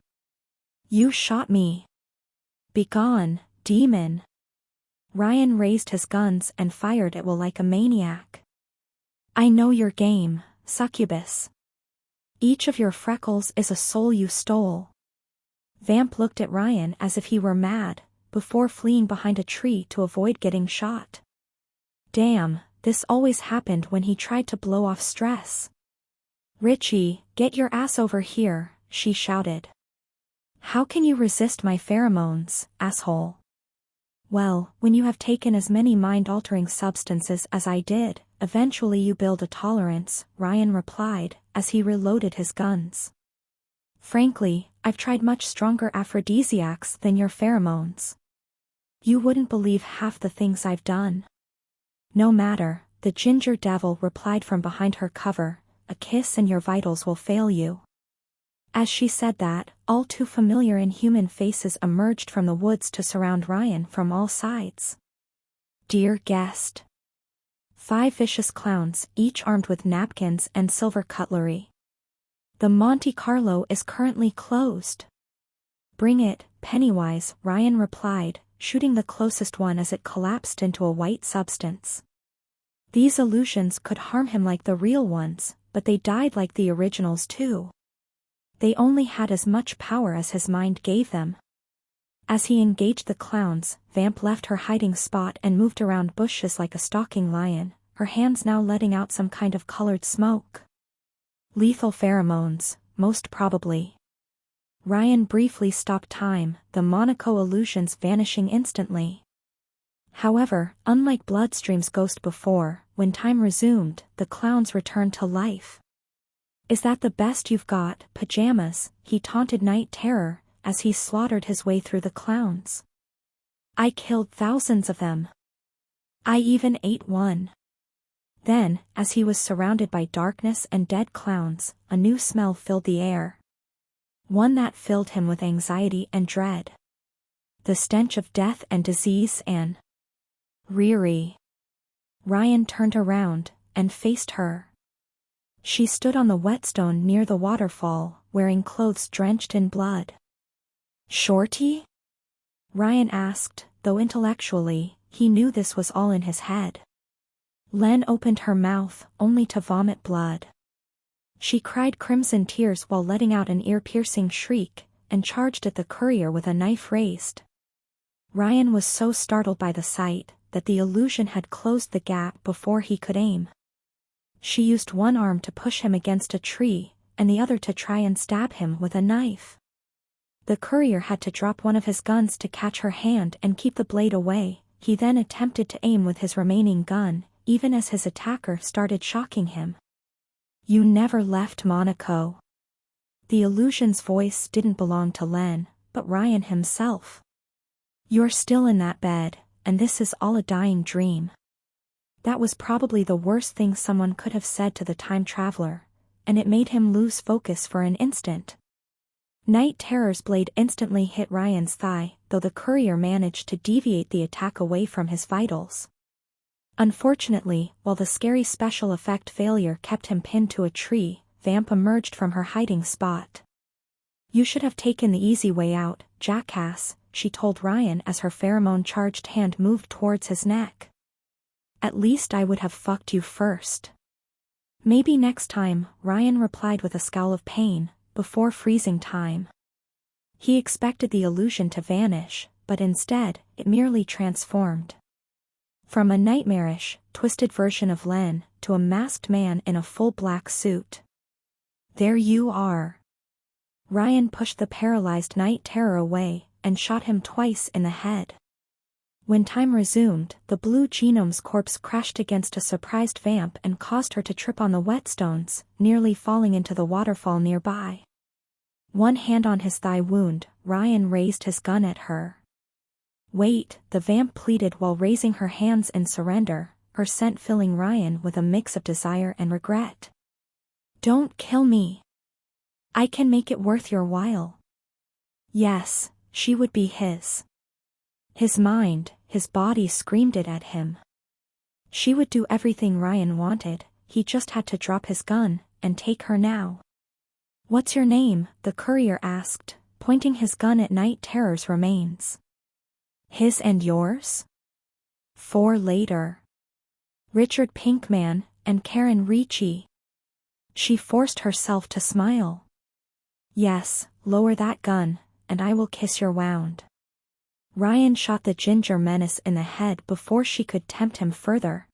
"You shot me. Begone, demon." Ryan raised his guns and fired at Will like a maniac. "I know your game, succubus. Each of your freckles is a soul you stole." Vamp looked at Ryan as if he were mad, before fleeing behind a tree to avoid getting shot. Damn, this always happened when he tried to blow off stress. "Richie, get your ass over here," she shouted. "How can you resist my pheromones, asshole?" "Well, when you have taken as many mind-altering substances as I did, eventually you build a tolerance," Ryan replied, as he reloaded his guns. "Frankly, I've tried much stronger aphrodisiacs than your pheromones. You wouldn't believe half the things I've done." "No matter," the ginger devil replied from behind her cover, "a kiss and your vitals will fail you." As she said that, all too familiar inhuman faces emerged from the woods to surround Ryan from all sides. "Dear guest." 5 vicious clowns, each armed with napkins and silver cutlery. "The Monte Carlo is currently closed." "Bring it, Pennywise," Ryan replied, shooting the closest one as it collapsed into a white substance. These illusions could harm him like the real ones, but they died like the originals too. They only had as much power as his mind gave them. As he engaged the clowns, Vamp left her hiding spot and moved around bushes like a stalking lion, her hands now letting out some kind of colored smoke. Lethal pheromones, most probably. Ryan briefly stopped time, the Monaco illusions vanishing instantly. However, unlike Bloodstream's ghost before, when time resumed, the clowns returned to life. "Is that the best you've got, pajamas?" he taunted Night Terror, as he slaughtered his way through the clowns. "I killed thousands of them. I even ate one." Then, as he was surrounded by darkness and dead clowns, a new smell filled the air. One that filled him with anxiety and dread. The stench of death and disease and Riri. Ryan turned around, and faced her. She stood on the whetstone near the waterfall, wearing clothes drenched in blood. "Shorty?" Ryan asked, though intellectually, he knew this was all in his head. Len opened her mouth, only to vomit blood. She cried crimson tears while letting out an ear-piercing shriek, and charged at the courier with a knife raised. Ryan was so startled by the sight, that the illusion had closed the gap before he could aim. She used one arm to push him against a tree, and the other to try and stab him with a knife. The courier had to drop one of his guns to catch her hand and keep the blade away. He then attempted to aim with his remaining gun, even as his attacker started shocking him. "You never left Monaco." The illusion's voice didn't belong to Len, but Ryan himself. "You're still in that bed, and this is all a dying dream." That was probably the worst thing someone could have said to the time traveler, and it made him lose focus for an instant. Night Terror's blade instantly hit Ryan's thigh, though the courier managed to deviate the attack away from his vitals. Unfortunately, while the scary special effect failure kept him pinned to a tree, Vamp emerged from her hiding spot. "You should have taken the easy way out, jackass," she told Ryan as her pheromone-charged hand moved towards his neck. "At least I would have fucked you first." "Maybe next time," Ryan replied with a scowl of pain, before freezing time. He expected the illusion to vanish, but instead, it merely transformed. From a nightmarish, twisted version of Len, to a masked man in a full black suit. "There you are." Ryan pushed the paralyzed Night Terror away, and shot him twice in the head. When time resumed, the blue genome's corpse crashed against a surprised Vamp and caused her to trip on the whetstones, nearly falling into the waterfall nearby. One hand on his thigh wound, Ryan raised his gun at her. "Wait," the Vamp pleaded while raising her hands in surrender, her scent filling Ryan with a mix of desire and regret. "Don't kill me. I can make it worth your while." Yes, she would be his. His mind, his body screamed it at him. She would do everything Ryan wanted, he just had to drop his gun, and take her now. "What's your name?" the courier asked, pointing his gun at Night Terror's remains. "His and yours?" 4 later. "Richard Pinkman, and Karen Ricci." She forced herself to smile. "Yes, lower that gun, and I will kiss your wound." Ryan shot the ginger menace in the head before she could tempt him further.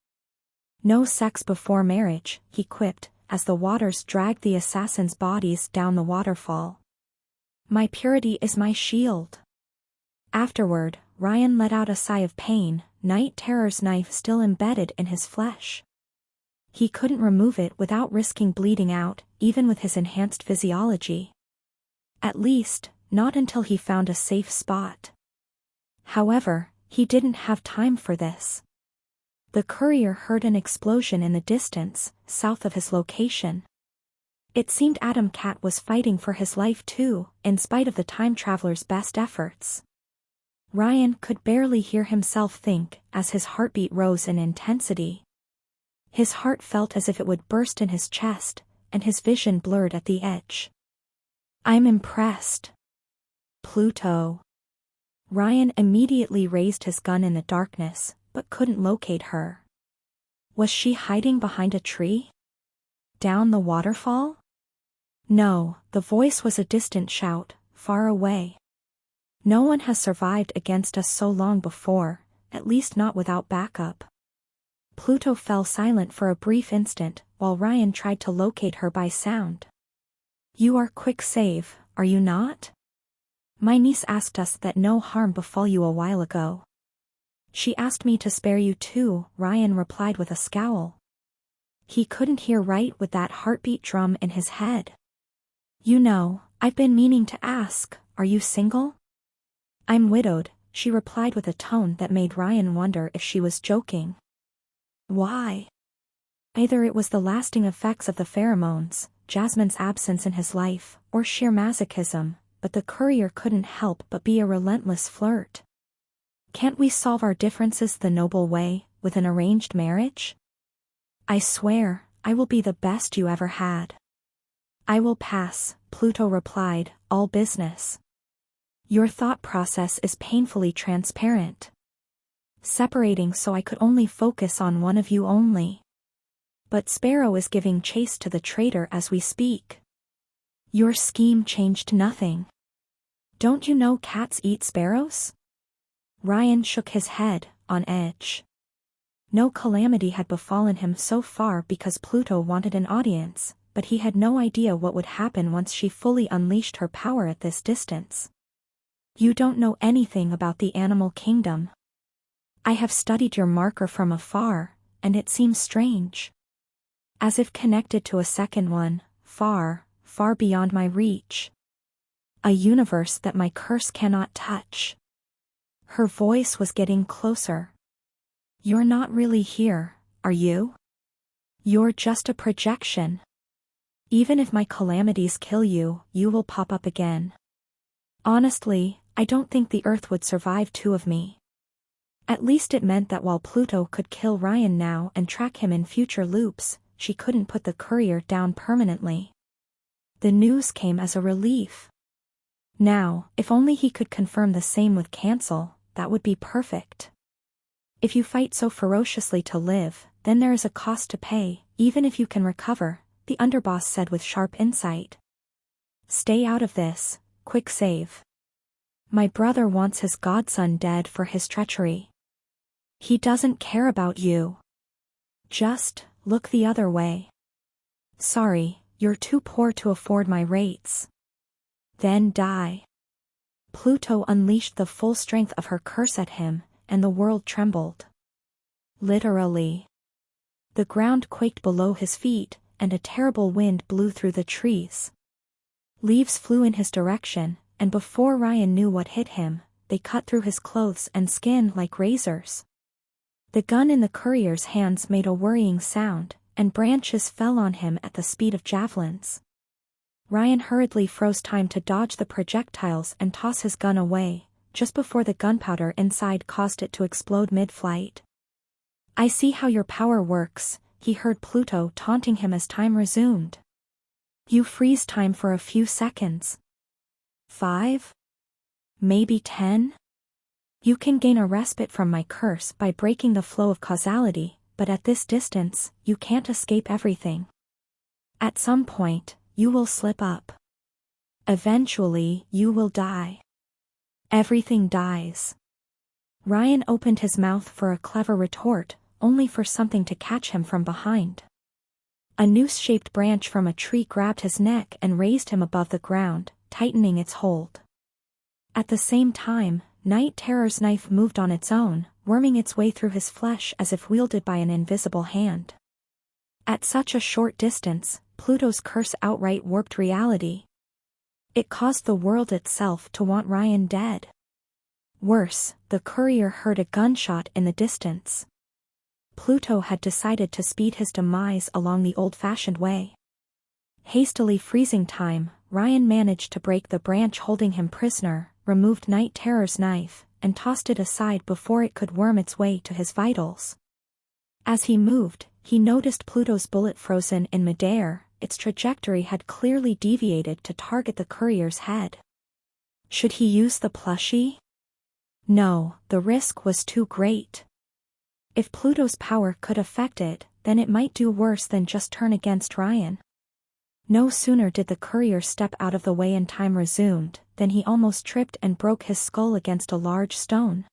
"No sex before marriage," he quipped, as the waters dragged the assassins' bodies down the waterfall. "My purity is my shield." Afterward, Ryan let out a sigh of pain, Night Terror's knife still embedded in his flesh. He couldn't remove it without risking bleeding out, even with his enhanced physiology. At least, not until he found a safe spot. However, he didn't have time for this. The courier heard an explosion in the distance, south of his location. It seemed Adam Cat was fighting for his life too, in spite of the time traveler's best efforts. Ryan could barely hear himself think, as his heartbeat rose in intensity. His heart felt as if it would burst in his chest, and his vision blurred at the edge. "I'm impressed. Pluto." Ryan immediately raised his gun in the darkness, but couldn't locate her. Was she hiding behind a tree? Down the waterfall? No, the voice was a distant shout, far away. "No one has survived against us so long before, at least not without backup." Pluto fell silent for a brief instant, while Ryan tried to locate her by sound. "You are quick save, are you not? My niece asked us that no harm befall you a while ago." "She asked me to spare you too," Ryan replied with a scowl. He couldn't hear right with that heartbeat drum in his head. "You know, I've been meaning to ask, are you single?" "I'm widowed," she replied with a tone that made Ryan wonder if she was joking. Why? Either it was the lasting effects of the pheromones, Jasmine's absence in his life, or sheer masochism, but the courier couldn't help but be a relentless flirt. "Can't we solve our differences the noble way, with an arranged marriage?" "I swear, I will be the best you ever had." "I will pass," Pluto replied, all business. "Your thought process is painfully transparent. Separating so I could only focus on one of you only. But Sparrow is giving chase to the traitor as we speak." "Your scheme changed nothing. Don't you know cats eat sparrows?" Ryan shook his head, on edge. No calamity had befallen him so far because Pluto wanted an audience, but he had no idea what would happen once she fully unleashed her power at this distance. "You don't know anything about the animal kingdom. I have studied your marker from afar, and it seems strange. As if connected to a second one, far, far beyond my reach." A universe that my curse cannot touch. Her voice was getting closer. You're not really here, are you? You're just a projection. Even if my calamities kill you, you will pop up again. Honestly, I don't think the Earth would survive two of me. At least it meant that while Pluto could kill Ryan now and track him in future loops, she couldn't put the courier down permanently. The news came as a relief. Now, if only he could confirm the same with Cancel, that would be perfect. If you fight so ferociously to live, then there is a cost to pay, even if you can recover, the underboss said with sharp insight. Stay out of this, quick save. My brother wants his godson dead for his treachery. He doesn't care about you. Just, look the other way. Sorry, you're too poor to afford my rates. Then die. Pluto unleashed the full strength of her curse at him, and the world trembled. Literally. The ground quaked below his feet, and a terrible wind blew through the trees. Leaves flew in his direction, and before Ryan knew what hit him, they cut through his clothes and skin like razors. The gun in the courier's hands made a worrying sound, and branches fell on him at the speed of javelins. Ryan hurriedly froze time to dodge the projectiles and toss his gun away, just before the gunpowder inside caused it to explode mid-flight. I see how your power works, he heard Pluto taunting him as time resumed. You freeze time for a few seconds. 5? Maybe 10? You can gain a respite from my curse by breaking the flow of causality, but at this distance, you can't escape everything. At some point, you will slip up. Eventually, you will die. Everything dies. Ryan opened his mouth for a clever retort, only for something to catch him from behind. A noose-shaped branch from a tree grabbed his neck and raised him above the ground, tightening its hold. At the same time, Night Terror's knife moved on its own, worming its way through his flesh as if wielded by an invisible hand. At such a short distance, Pluto's curse outright warped reality. It caused the world itself to want Ryan dead. Worse, the courier heard a gunshot in the distance. Pluto had decided to speed his demise along the old-fashioned way. Hastily freezing time, Ryan managed to break the branch holding him prisoner, removed Night Terror's knife, and tossed it aside before it could worm its way to his vitals. As he moved, he noticed Pluto's bullet frozen in midair. Its trajectory had clearly deviated to target the courier's head. Should he use the plushie? No, the risk was too great. If Pluto's power could affect it, then it might do worse than just turn against Ryan. No sooner did the courier step out of the way and time resumed, than he almost tripped and broke his skull against a large stone.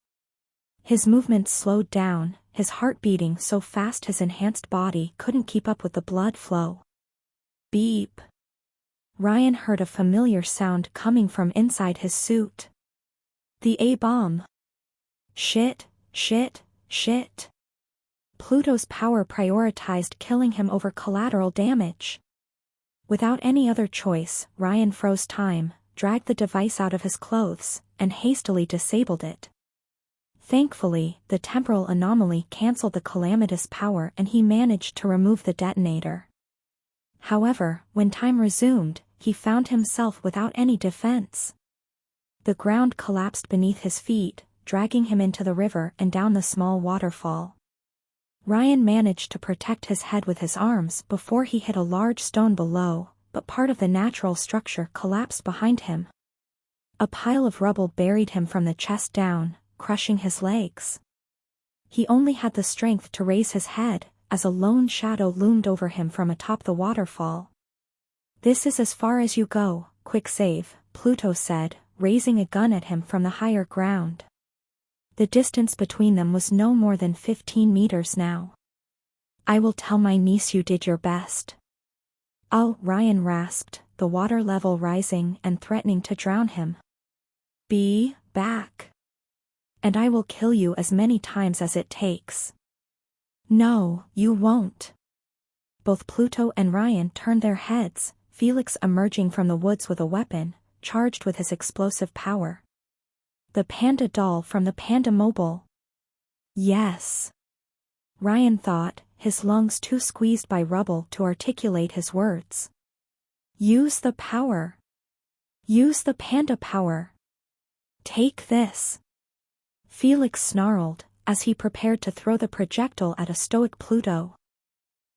His movements slowed down, his heart beating so fast his enhanced body couldn't keep up with the blood flow. Beep. Ryan heard a familiar sound coming from inside his suit. The A-bomb. Shit, shit, shit. Pluto's power prioritized killing him over collateral damage. Without any other choice, Ryan froze time, dragged the device out of his clothes, and hastily disabled it. Thankfully, the temporal anomaly canceled the calamitous power and he managed to remove the detonator. However, when time resumed, he found himself without any defense. The ground collapsed beneath his feet, dragging him into the river and down the small waterfall. Ryan managed to protect his head with his arms before he hit a large stone below, but part of the natural structure collapsed behind him. A pile of rubble buried him from the chest down, crushing his legs. He only had the strength to raise his head, as a lone shadow loomed over him from atop the waterfall. This is as far as you go, quick save, Pluto said, raising a gun at him from the higher ground. The distance between them was no more than 15 meters now. I will tell my niece you did your best. Oh, Ryan rasped, the water level rising and threatening to drown him. Be back. And I will kill you as many times as it takes. No, you won't. Both Pluto and Ryan turned their heads, Felix emerging from the woods with a weapon, charged with his explosive power. The panda doll from the Panda Mobile. Yes. Ryan thought, his lungs too squeezed by rubble to articulate his words. Use the power. Use the panda power. Take this. Felix snarled, as he prepared to throw the projectile at a stoic Pluto.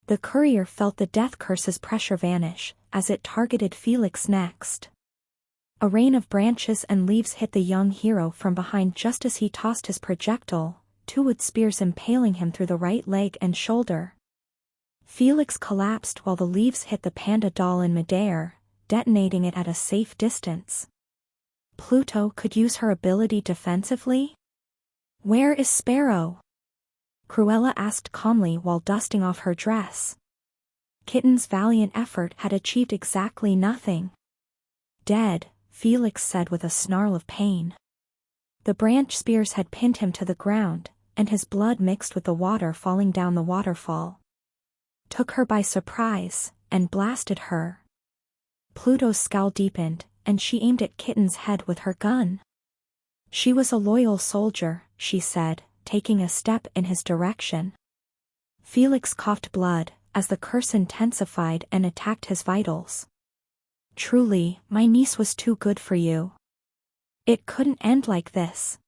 The courier felt the death curse's pressure vanish, as it targeted Felix next. A rain of branches and leaves hit the young hero from behind just as he tossed his projectile, two wood spears impaling him through the right leg and shoulder. Felix collapsed while the leaves hit the panda doll in midair, detonating it at a safe distance. Pluto could use her ability defensively? Where is Sparrow? Cruella asked calmly while dusting off her dress. Kitten's valiant effort had achieved exactly nothing. Dead, Felix said with a snarl of pain. The branch spears had pinned him to the ground, and his blood mixed with the water falling down the waterfall. Took her by surprise, and blasted her. Pluto's scowl deepened, and she aimed at Kitten's head with her gun. She was a loyal soldier, she said, taking a step in his direction. Felix coughed blood, as the curse intensified and attacked his vitals. Truly, my niece was too good for you. It couldn't end like this.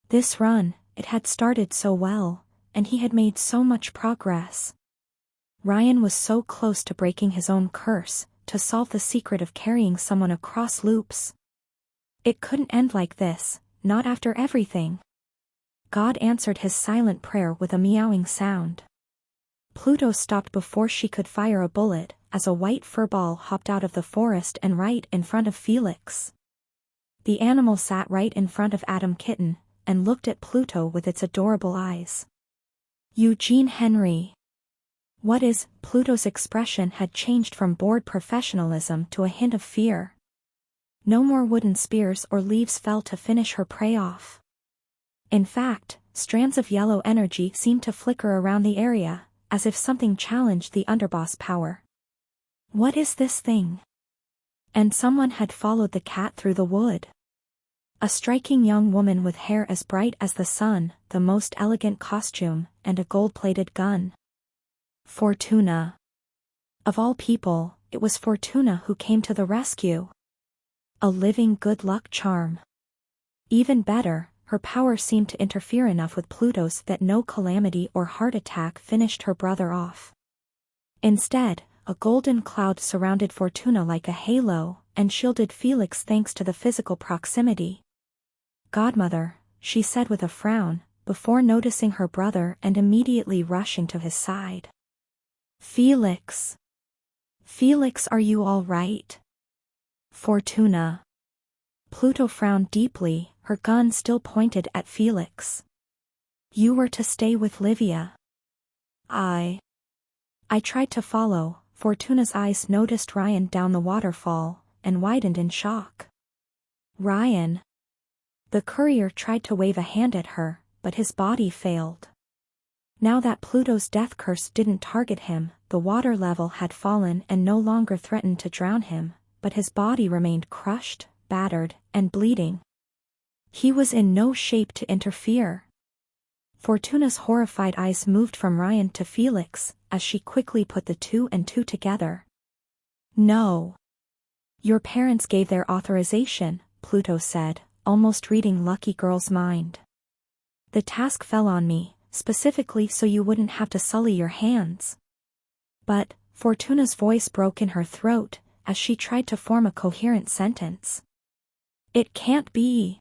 This run, it had started so well, and he had made so much progress. Ryan was so close to breaking his own curse, to solve the secret of carrying someone across loops. It couldn't end like this, not after everything. God answered his silent prayer with a meowing sound. Pluto stopped before she could fire a bullet, as a white furball hopped out of the forest and right in front of Felix. The animal sat right in front of Adam Kitten, and looked at Pluto with its adorable eyes. Eugene Henry. What is? Pluto's expression had changed from bored professionalism to a hint of fear. No more wooden spears or leaves fell to finish her prey off. In fact, strands of yellow energy seemed to flicker around the area, as if something challenged the underboss power. What is this thing? And someone had followed the cat through the wood. A striking young woman with hair as bright as the sun, the most elegant costume, and a gold-plated gun. Fortuna. Of all people, it was Fortuna who came to the rescue. A living good luck charm. Even better, her power seemed to interfere enough with Pluto's that no calamity or heart attack finished her brother off. Instead, a golden cloud surrounded Fortuna like a halo, and shielded Felix thanks to the physical proximity. Godmother, she said with a frown, before noticing her brother and immediately rushing to his side. Felix. Felix, are you all right? Fortuna. Pluto frowned deeply, her gun still pointed at Felix. You were to stay with Livia. I tried to follow. Fortuna's eyes noticed Ryan down the waterfall, and widened in shock. Ryan. The courier tried to wave a hand at her, but his body failed. Now that Pluto's death curse didn't target him, the water level had fallen and no longer threatened to drown him, but his body remained crushed, battered, and bleeding. He was in no shape to interfere. Fortuna's horrified eyes moved from Ryan to Felix, as she quickly put the two and two together. No. Your parents gave their authorization, Pluto said, almost reading Lucky Girl's mind. The task fell on me, specifically so you wouldn't have to sully your hands. But, Fortuna's voice broke in her throat, as she tried to form a coherent sentence. It can't be.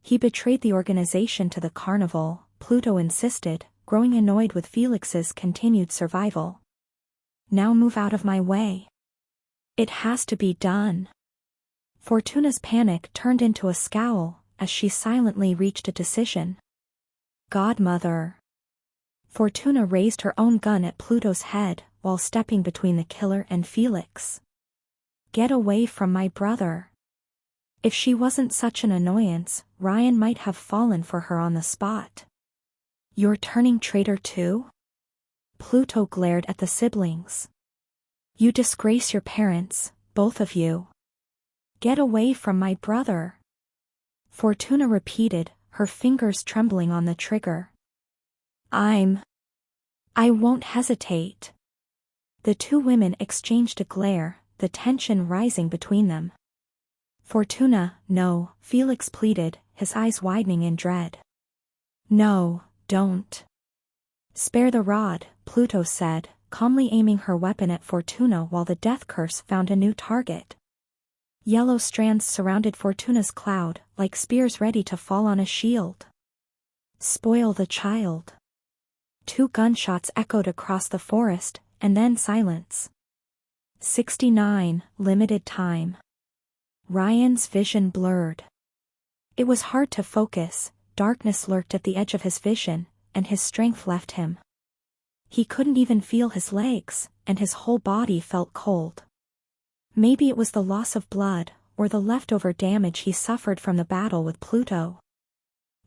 He betrayed the organization to the carnival, Pluto insisted, growing annoyed with Felix's continued survival. Now move out of my way. It has to be done. Fortuna's panic turned into a scowl, as she silently reached a decision. Godmother. Fortuna raised her own gun at Pluto's head, while stepping between the killer and Felix. Get away from my brother. If she wasn't such an annoyance, Ryan might have fallen for her on the spot. You're turning traitor too? Pluto glared at the siblings. You disgrace your parents, both of you. Get away from my brother. Fortuna repeated, her fingers trembling on the trigger. I won't hesitate. The two women exchanged a glare, the tension rising between them. Fortuna, no, Felix pleaded, his eyes widening in dread. No, don't. Spare the rod, Pluto said, calmly aiming her weapon at Fortuna while the death curse found a new target. Yellow strands surrounded Fortuna's cloud, like spears ready to fall on a shield. Spoil the child. 2 gunshots echoed across the forest, and then silence. 69, limited time. Ryan's vision blurred. It was hard to focus, darkness lurked at the edge of his vision, and his strength left him. He couldn't even feel his legs, and his whole body felt cold. Maybe it was the loss of blood, or the leftover damage he suffered from the battle with Pluto.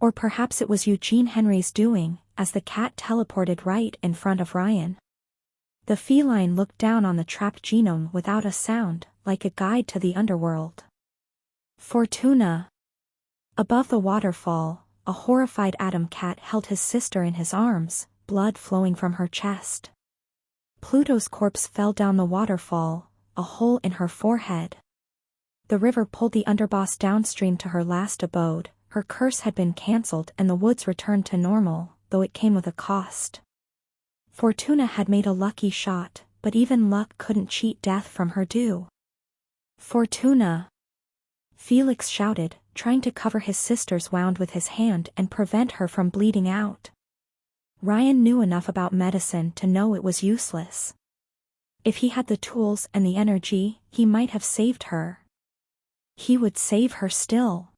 Or perhaps it was Eugene Henry's doing, as the cat teleported right in front of Ryan. The feline looked down on the trapped genome without a sound, like a guide to the underworld. Fortuna. Above the waterfall, a horrified Adam cat held his sister in his arms, blood flowing from her chest. Pluto's corpse fell down the waterfall, a hole in her forehead. The river pulled the underboss downstream to her last abode. Her curse had been cancelled and the woods returned to normal, though it came with a cost. Fortuna had made a lucky shot, but even luck couldn't cheat death from her due. Fortuna! Felix shouted, trying to cover his sister's wound with his hand and prevent her from bleeding out. Ryan knew enough about medicine to know it was useless. If he had the tools and the energy, he might have saved her. He would save her still.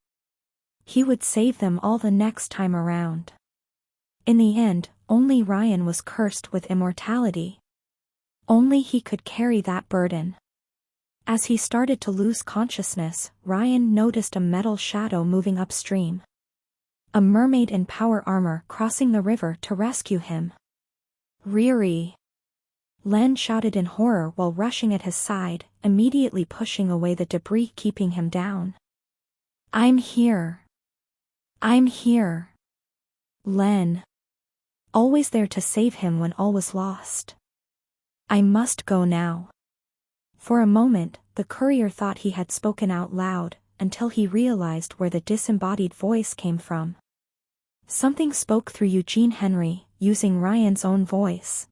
He would save them all the next time around. In the end, only Ryan was cursed with immortality. Only he could carry that burden. As he started to lose consciousness, Ryan noticed a metal shadow moving upstream. A mermaid in power armor crossing the river to rescue him. Riri! Len shouted in horror while rushing at his side, immediately pushing away the debris keeping him down. I'm here. I'm here. Len. Always there to save him when all was lost. I must go now. For a moment, the courier thought he had spoken out loud, until he realized where the disembodied voice came from. Something spoke through Eugene Henry, using Ryan's own voice.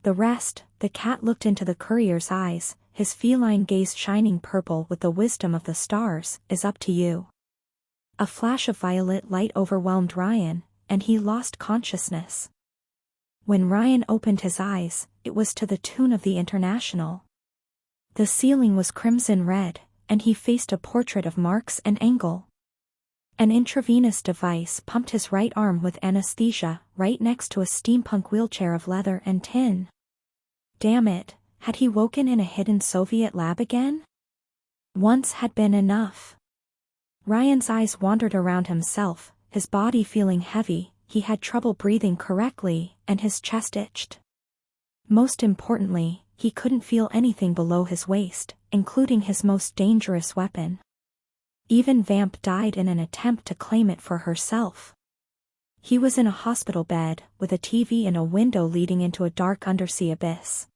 The rest, the cat looked into the courier's eyes, his feline gaze shining purple with the wisdom of the stars, is up to you. A flash of violet light overwhelmed Ryan, and he lost consciousness. When Ryan opened his eyes, it was to the tune of the International. The ceiling was crimson red, and he faced a portrait of Marx and Engel. An intravenous device pumped his right arm with anesthesia, right next to a steampunk wheelchair of leather and tin. Damn it, had he woken in a hidden Soviet lab again? Once had been enough. Ryan's eyes wandered around himself, his body feeling heavy, he had trouble breathing correctly, and his chest itched. Most importantly, he couldn't feel anything below his waist, including his most dangerous weapon. Even Vamp died in an attempt to claim it for herself. He was in a hospital bed, with a TV and a window leading into a dark undersea abyss.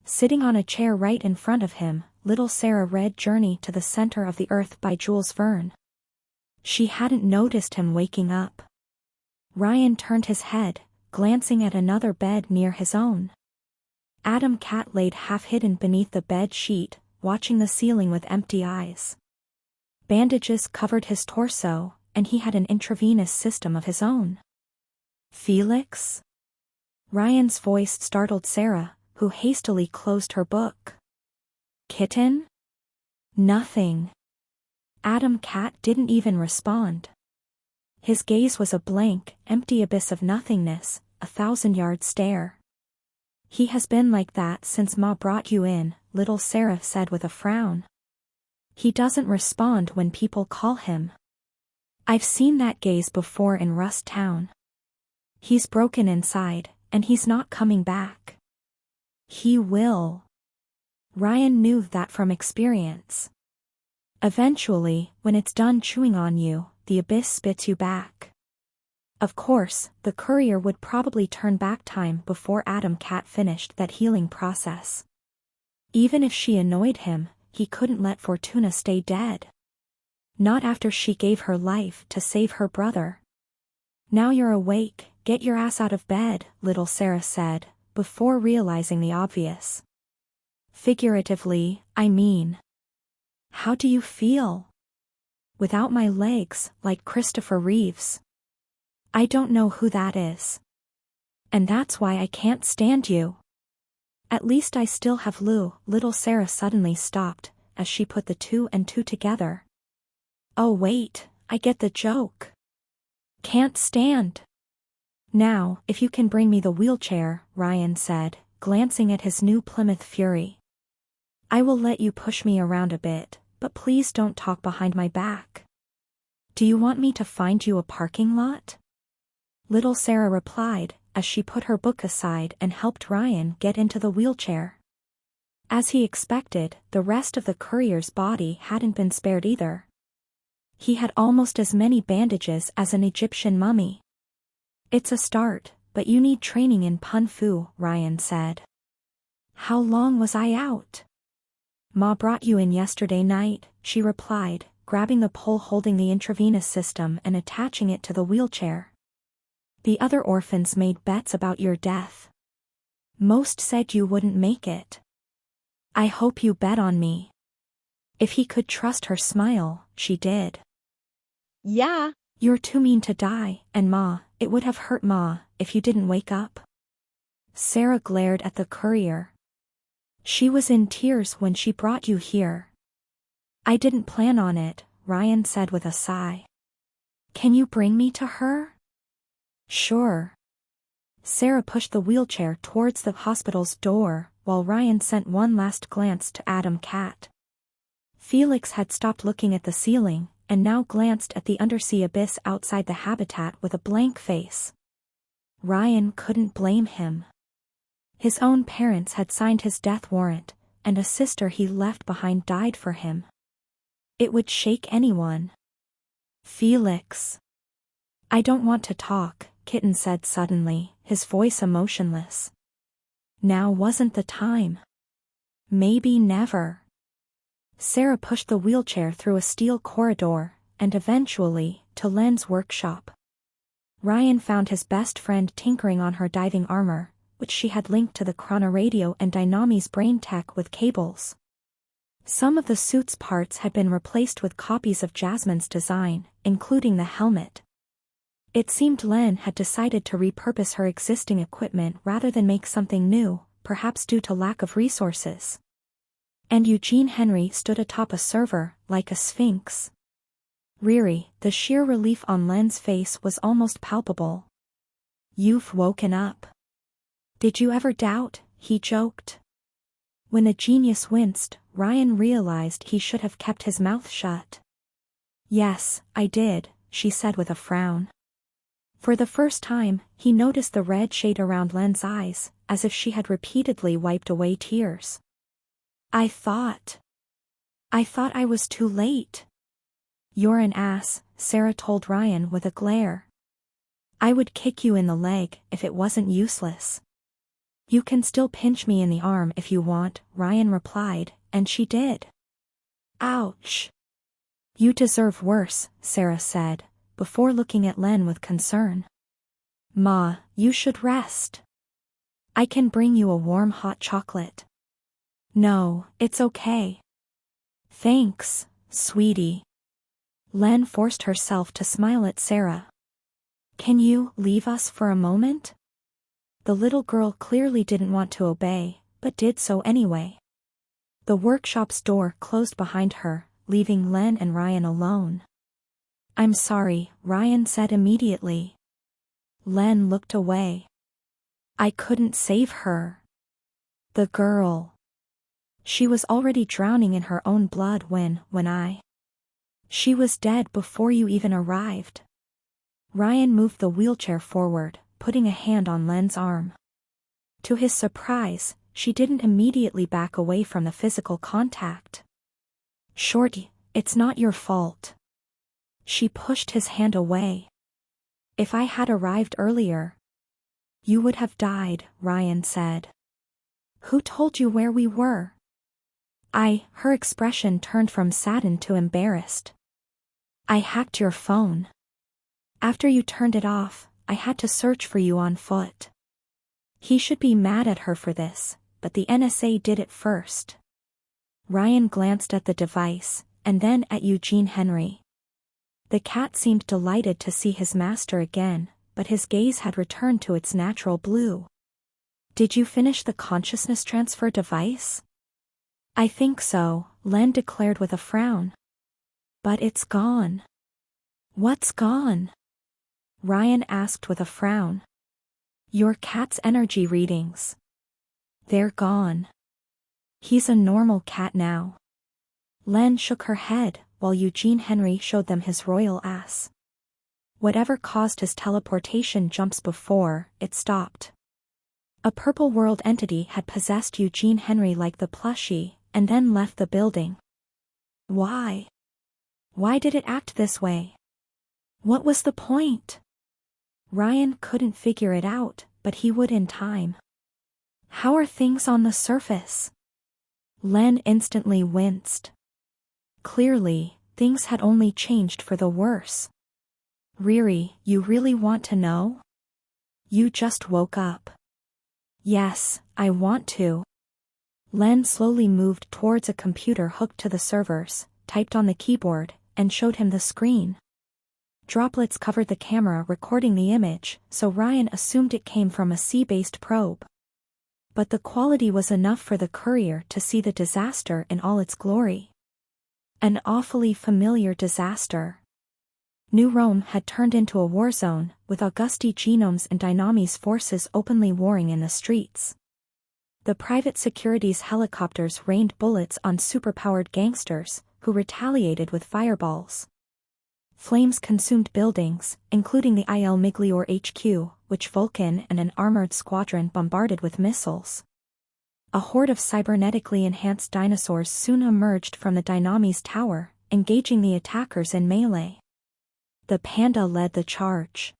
Sitting on a chair right in front of him, little Sarah read Journey to the Center of the Earth by Jules Verne. She hadn't noticed him waking up. Ryan turned his head, glancing at another bed near his own. Adam Cat laid half-hidden beneath the bed sheet, watching the ceiling with empty eyes. Bandages covered his torso, and he had an intravenous system of his own. Felix? Ryan's voice startled Sarah, who hastily closed her book. Kitten? Nothing. Adam Cat didn't even respond. His gaze was a blank, empty abyss of nothingness, a 1,000-yard stare. He has been like that since Ma brought you in, little Sarah said with a frown. He doesn't respond when people call him. I've seen that gaze before in Rust Town. He's broken inside, and he's not coming back. He will. Ryan knew that from experience. Eventually, when it's done chewing on you, the abyss spits you back. Of course, the courier would probably turn back time before Adam Cat finished that healing process. Even if she annoyed him, he couldn't let Fortuna stay dead. Not after she gave her life to save her brother. Now you're awake, get your ass out of bed, little Sarah said, before realizing the obvious. Figuratively, I mean. How do you feel? Without my legs, like Christopher Reeves. I don't know who that is. And that's why I can't stand you. At least I still have Lou. Little Sarah suddenly stopped, as she put the two and two together. Oh wait, I get the joke. Can't stand. Now, if you can bring me the wheelchair, Ryan said, glancing at his new Plymouth Fury. I will let you push me around a bit, but please don't talk behind my back. Do you want me to find you a parking lot? Little Sarah replied, as she put her book aside and helped Ryan get into the wheelchair. As he expected, the rest of the courier's body hadn't been spared either. He had almost as many bandages as an Egyptian mummy. It's a start, but you need training in Pun Fu, Ryan said. How long was I out? Ma brought you in yesterday night, she replied, grabbing the pole holding the intravenous system and attaching it to the wheelchair. The other orphans made bets about your death. Most said you wouldn't make it. I hope you bet on me. If he could trust her smile, she did. Yeah. You're too mean to die, and Ma, it would have hurt Ma, if you didn't wake up. Sarah glared at the courier. She was in tears when she brought you here. I didn't plan on it, Ryan said with a sigh. Can you bring me to her? Sure. Sarah pushed the wheelchair towards the hospital's door, while Ryan sent one last glance to Adam Cat. Felix had stopped looking at the ceiling, and now glanced at the undersea abyss outside the habitat with a blank face. Ryan couldn't blame him. His own parents had signed his death warrant, and a sister he left behind died for him. It would shake anyone. Felix. I don't want to talk, Kitten said suddenly, his voice emotionless. Now wasn't the time. Maybe never. Sarah pushed the wheelchair through a steel corridor, and eventually, to Len's workshop. Ryan found his best friend tinkering on her diving armor, which she had linked to the chronoradio and Dynami's brain tech with cables. Some of the suit's parts had been replaced with copies of Jasmine's design, including the helmet. It seemed Len had decided to repurpose her existing equipment rather than make something new, perhaps due to lack of resources. And Eugene Henry stood atop a server, like a sphinx. Riri, the sheer relief on Len's face was almost palpable. You've woken up. Did you ever doubt? He joked. When the genius winced, Ryan realized he should have kept his mouth shut. Yes, I did, she said with a frown. For the first time, he noticed the red shade around Len's eyes, as if she had repeatedly wiped away tears. I thought I was too late. You're an ass, Sarah told Ryan with a glare. I would kick you in the leg if it wasn't useless. You can still pinch me in the arm if you want, Ryan replied, and she did. Ouch. You deserve worse, Sarah said, before looking at Len with concern. Ma, you should rest. I can bring you a warm hot chocolate. No, it's okay. Thanks, sweetie. Len forced herself to smile at Sarah. Can you leave us for a moment? The little girl clearly didn't want to obey, but did so anyway. The workshop's door closed behind her, leaving Len and Ryan alone. I'm sorry, Ryan said immediately. Len looked away. I couldn't save her. The girl. She was already drowning in her own blood when She was dead before you even arrived. Ryan moved the wheelchair forward, putting a hand on Len's arm. To his surprise, she didn't immediately back away from the physical contact. Shorty, It's not your fault. She pushed his hand away. If I had arrived earlier, you would have died, Ryan said. Who told you where we were? Her expression turned from saddened to embarrassed. I hacked your phone. After you turned it off, I had to search for you on foot. He should be mad at her for this, but the NSA did it first. Ryan glanced at the device, and then at Eugene Henry. The cat seemed delighted to see his master again, but his gaze had returned to its natural blue. Did you finish the consciousness transfer device? I think so, Len declared with a frown. But it's gone. What's gone? Ryan asked with a frown. Your cat's energy readings. They're gone. He's a normal cat now. Len shook her head, while Eugene Henry showed them his royal ass. Whatever caused his teleportation jumps before, it stopped. A purple world entity had possessed Eugene Henry like the plushie, and then left the building. Why? Why did it act this way? What was the point? Ryan couldn't figure it out, but he would in time. How are things on the surface? Len instantly winced. Clearly, things had only changed for the worse. Riri, you really want to know? You just woke up. Yes, I want to. Len slowly moved towards a computer hooked to the servers, typed on the keyboard, and showed him the screen. Droplets covered the camera recording the image, so Ryan assumed it came from a sea-based probe. But the quality was enough for the courier to see the disaster in all its glory. An awfully familiar disaster. New Rome had turned into a war zone, with Augusti Genome's and Dynamis forces openly warring in the streets. The private security's helicopters rained bullets on superpowered gangsters, who retaliated with fireballs. Flames consumed buildings, including the Il Migliore HQ, which Vulcan and an armored squadron bombarded with missiles. A horde of cybernetically enhanced dinosaurs soon emerged from the Dynamis tower, engaging the attackers in melee. The panda led the charge.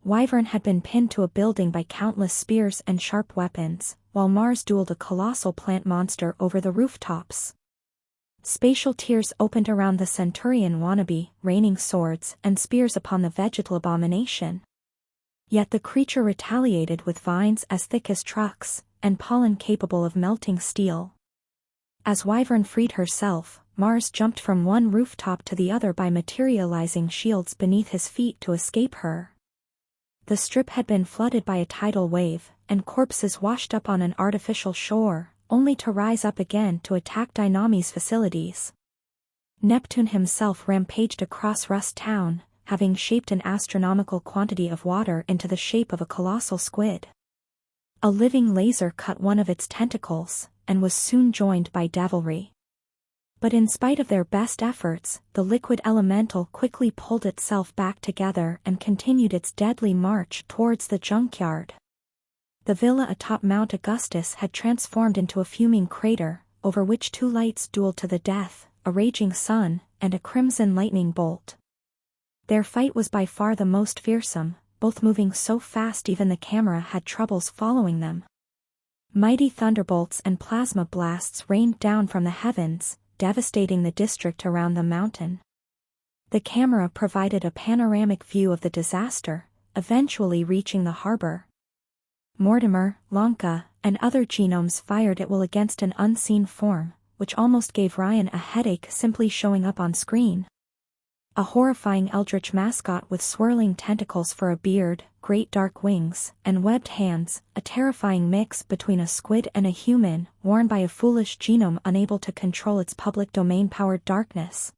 Wyvern had been pinned to a building by countless spears and sharp weapons, while Mars dueled a colossal plant monster over the rooftops. Spatial tears opened around the Centurion wannabe, raining swords and spears upon the vegetal abomination. Yet the creature retaliated with vines as thick as trucks, and pollen capable of melting steel. As Wyvern freed herself, Mars jumped from one rooftop to the other by materializing shields beneath his feet to escape her. The strip had been flooded by a tidal wave, and corpses washed up on an artificial shore, only to rise up again to attack Dynamis' facilities. Neptune himself rampaged across Rust Town, having shaped an astronomical quantity of water into the shape of a colossal squid. A living laser cut one of its tentacles, and was soon joined by devilry. But in spite of their best efforts, the liquid elemental quickly pulled itself back together and continued its deadly march towards the junkyard. The villa atop Mount Augustus had transformed into a fuming crater, over which two lights dueled to the death, a raging sun, and a crimson lightning bolt. Their fight was by far the most fearsome, both moving so fast even the camera had troubles following them. Mighty thunderbolts and plasma blasts rained down from the heavens, devastating the district around the mountain. The camera provided a panoramic view of the disaster, eventually reaching the harbor. Mortimer, Lanka, and other genomes fired at will against an unseen form, which almost gave Ryan a headache simply showing up on screen. A horrifying eldritch mascot with swirling tentacles for a beard, great dark wings, and webbed hands, a terrifying mix between a squid and a human, worn by a foolish genome unable to control its public domain-powered darkness.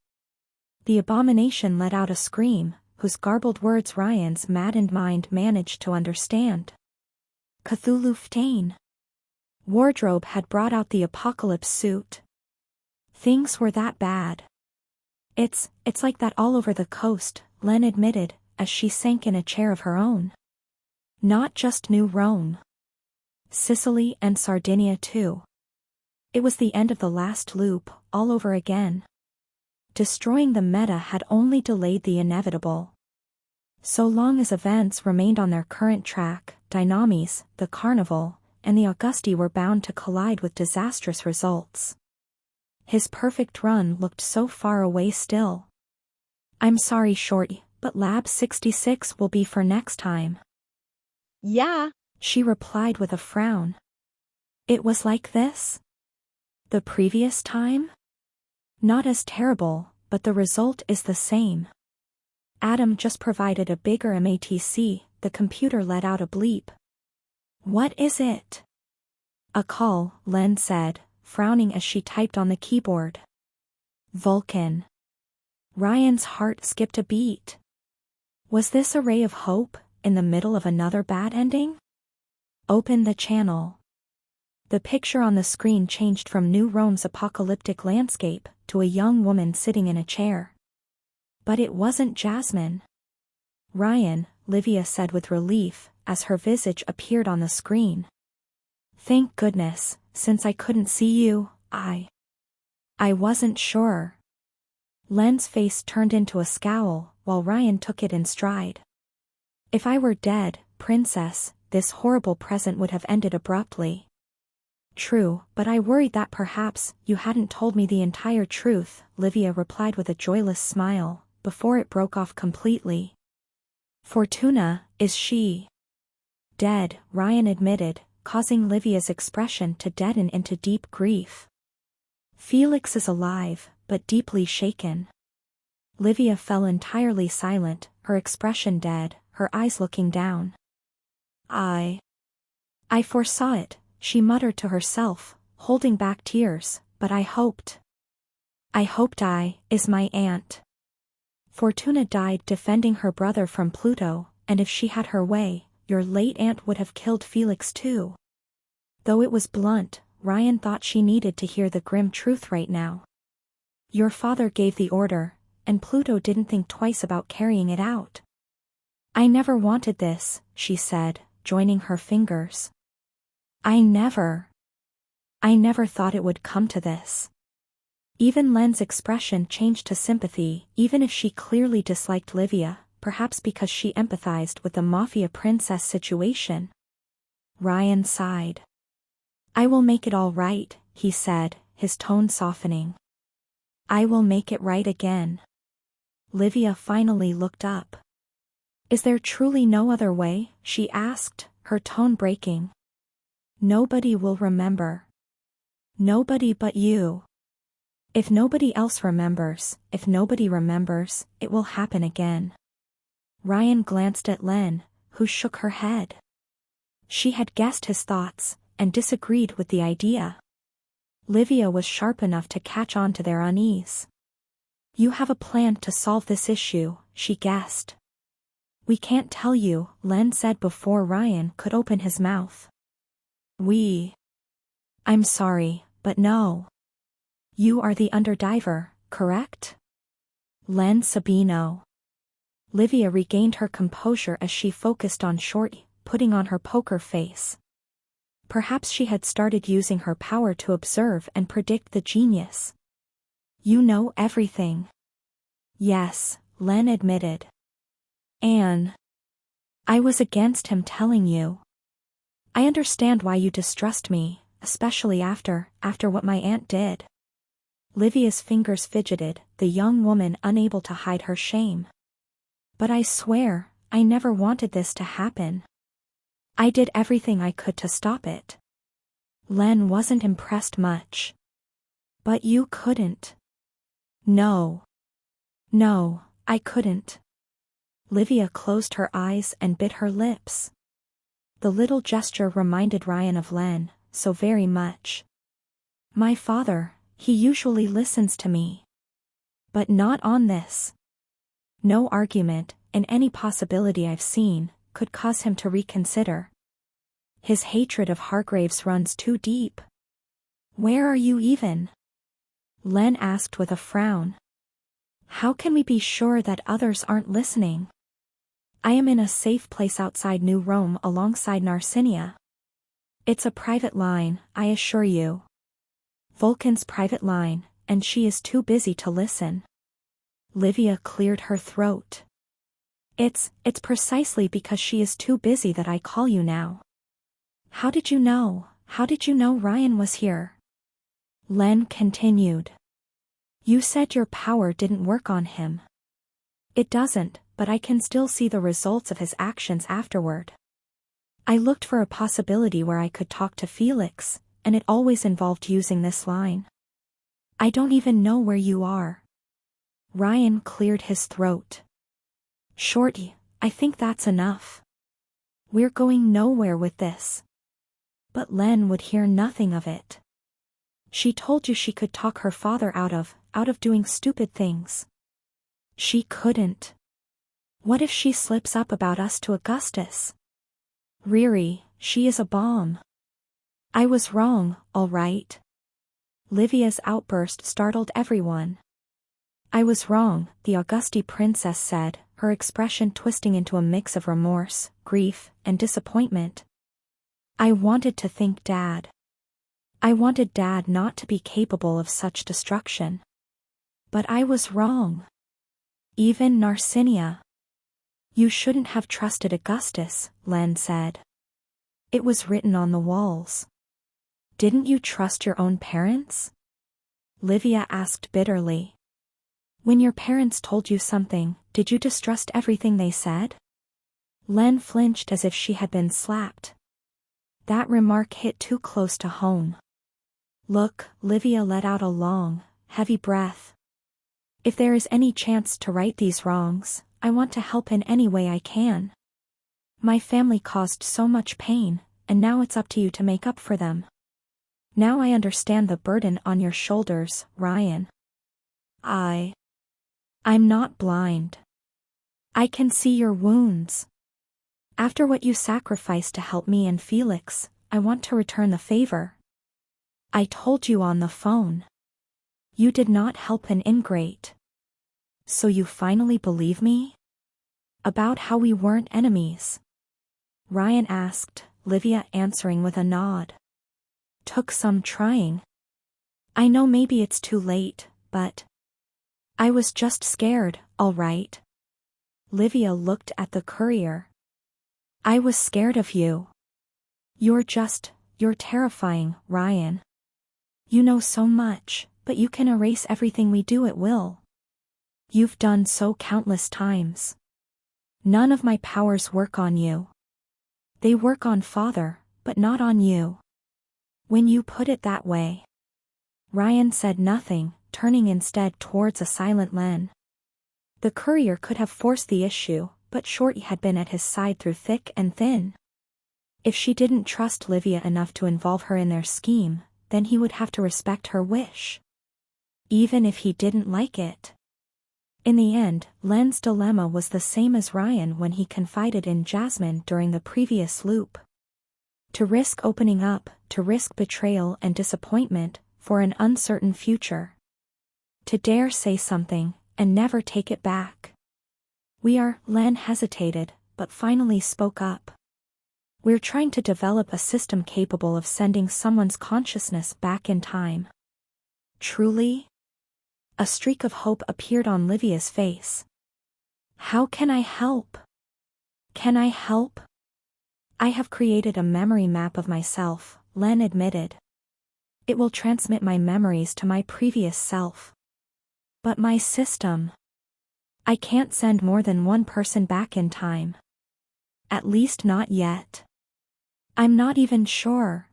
The abomination let out a scream, whose garbled words Ryan's maddened mind managed to understand. Cthulhu Ftane. Wardrobe had brought out the apocalypse suit. Things were that bad. It's like that all over the coast, Len admitted, as she sank in a chair of her own. Not just New Rome. Sicily and Sardinia too. It was the end of the last loop, all over again. Destroying the meta had only delayed the inevitable. So long as events remained on their current track, Dynamis, the Carnival, and the Augusti were bound to collide with disastrous results. His perfect run looked so far away still. "I'm sorry, Shorty, but Lab 66 will be for next time," Yeah. she replied with a frown. It was like this? The previous time? Not as terrible, but the result is the same. Adam just provided a bigger MATC, the computer let out a bleep. "What is it?" "A call," Len said, frowning as she typed on the keyboard. "Vulcan." Ryan's heart skipped a beat. Was this a ray of hope, in the middle of another bad ending? Open the channel. The picture on the screen changed from New Rome's apocalyptic landscape to a young woman sitting in a chair. But it wasn't Jasmine. "Ryan," Livia said with relief, as her visage appeared on the screen. "Thank goodness, since I couldn't see you, I wasn't sure." Len's face turned into a scowl, while Ryan took it in stride. "If I were dead, Princess, this horrible present would have ended abruptly." "True, but I worried that perhaps you hadn't told me the entire truth," Livia replied with a joyless smile, before it broke off completely. "Fortuna, is she dead?" Ryan admitted, causing Livia's expression to deaden into deep grief. "Felix is alive, but deeply shaken." Livia fell entirely silent, her expression dead, her eyes looking down. I foresaw it," she muttered to herself, holding back tears, "but I hoped is my aunt. Fortuna died defending her brother from Pluto, and if she had her way, your late aunt would have killed Felix too." Though it was blunt, Ryan thought she needed to hear the grim truth right now. "Your father gave the order, and Pluto didn't think twice about carrying it out." "I never wanted this," she said, joining her fingers. I never thought it would come to this." Even Len's expression changed to sympathy, even if she clearly disliked Livia, perhaps because she empathized with the mafia princess situation. Ryan sighed. "I will make it all right," he said, his tone softening. "I will make it right again." Livia finally looked up. "Is there truly no other way?" she asked, her tone breaking. "Nobody will remember. Nobody but you. If nobody else remembers, if nobody remembers, it will happen again." Ryan glanced at Len, who shook her head. She had guessed his thoughts, and disagreed with the idea. Livia was sharp enough to catch on to their unease. "You have a plan to solve this issue," she guessed. "We can't tell you," Len said before Ryan could open his mouth. I'm sorry, but no. You are the underdiver, correct?" Len Sabino. Livia regained her composure as she focused on Shorty, putting on her poker face. Perhaps she had started using her power to observe and predict the genius. "You know everything." "Yes," Len admitted. "Anne, I was against him telling you. I understand why you distrust me, especially after what my aunt did." Livia's fingers fidgeted, the young woman unable to hide her shame. "But I swear, I never wanted this to happen. I did everything I could to stop it." Len wasn't impressed much. "But you couldn't." No, I couldn't." Livia closed her eyes and bit her lips. The little gesture reminded Ryan of Len, so very much. "My father, he usually listens to me. But not on this. No argument, in any possibility I've seen, could cause him to reconsider. His hatred of Hargraves runs too deep." "Where are you even?" Len asked with a frown. "How can we be sure that others aren't listening?" "I am in a safe place outside New Rome alongside Narcinia. It's a private line, I assure you. Vulcan's private line, and she is too busy to listen." Livia cleared her throat. It's precisely because she is too busy that I call you now. How did you know? How did you know Ryan was here? Len continued. You said your power didn't work on him. It doesn't, but I can still see the results of his actions afterward. I looked for a possibility where I could talk to Felix, and it always involved using this line. I don't even know where you are. Ryan cleared his throat. Shorty, I think that's enough. We're going nowhere with this. But Len would hear nothing of it. She told you she could talk her father out of doing stupid things. She couldn't. What if she slips up about us to Augustus? Riri, she is a bomb. I was wrong, all right. Livia's outburst startled everyone. I was wrong, the Augusti princess said, her expression twisting into a mix of remorse, grief, and disappointment. I wanted to thank Dad. I wanted Dad not to be capable of such destruction. But I was wrong. Even Narcinia. You shouldn't have trusted Augustus, Len said. It was written on the walls. Didn't you trust your own parents? Livia asked bitterly. When your parents told you something, did you distrust everything they said? Len flinched as if she had been slapped. That remark hit too close to home. Look, Livia let out a long, heavy breath. If there is any chance to right these wrongs, I want to help in any way I can. My family caused so much pain, and now it's up to you to make up for them. Now I understand the burden on your shoulders, Ryan. I'm not blind. I can see your wounds. After what you sacrificed to help me and Felix, I want to return the favor. I told you on the phone. You did not help an ingrate. So you finally believe me? About how we weren't enemies? Ryan asked, Livia answering with a nod. Took some trying. I know maybe it's too late, but I was just scared, all right. Livia looked at the courier. I was scared of you. You're terrifying, Ryan. You know so much, but you can erase everything we do at will. You've done so countless times. None of my powers work on you. They work on Father, but not on you. When you put it that way. Ryan said nothing, turning instead towards a silent Len. The courier could have forced the issue, but Shorty had been at his side through thick and thin. If she didn't trust Livia enough to involve her in their scheme, then he would have to respect her wish. Even if he didn't like it. In the end, Len's dilemma was the same as Ryan when he confided in Jasmine during the previous loop. To risk opening up, to risk betrayal and disappointment, for an uncertain future. To dare say something, and never take it back. Len hesitated, but finally spoke up. We're trying to develop a system capable of sending someone's consciousness back in time. Truly? A streak of hope appeared on Livia's face. How can I help? Can I help? I have created a memory map of myself, Len admitted. It will transmit my memories to my previous self. But my system. I can't send more than one person back in time. At least not yet. I'm not even sure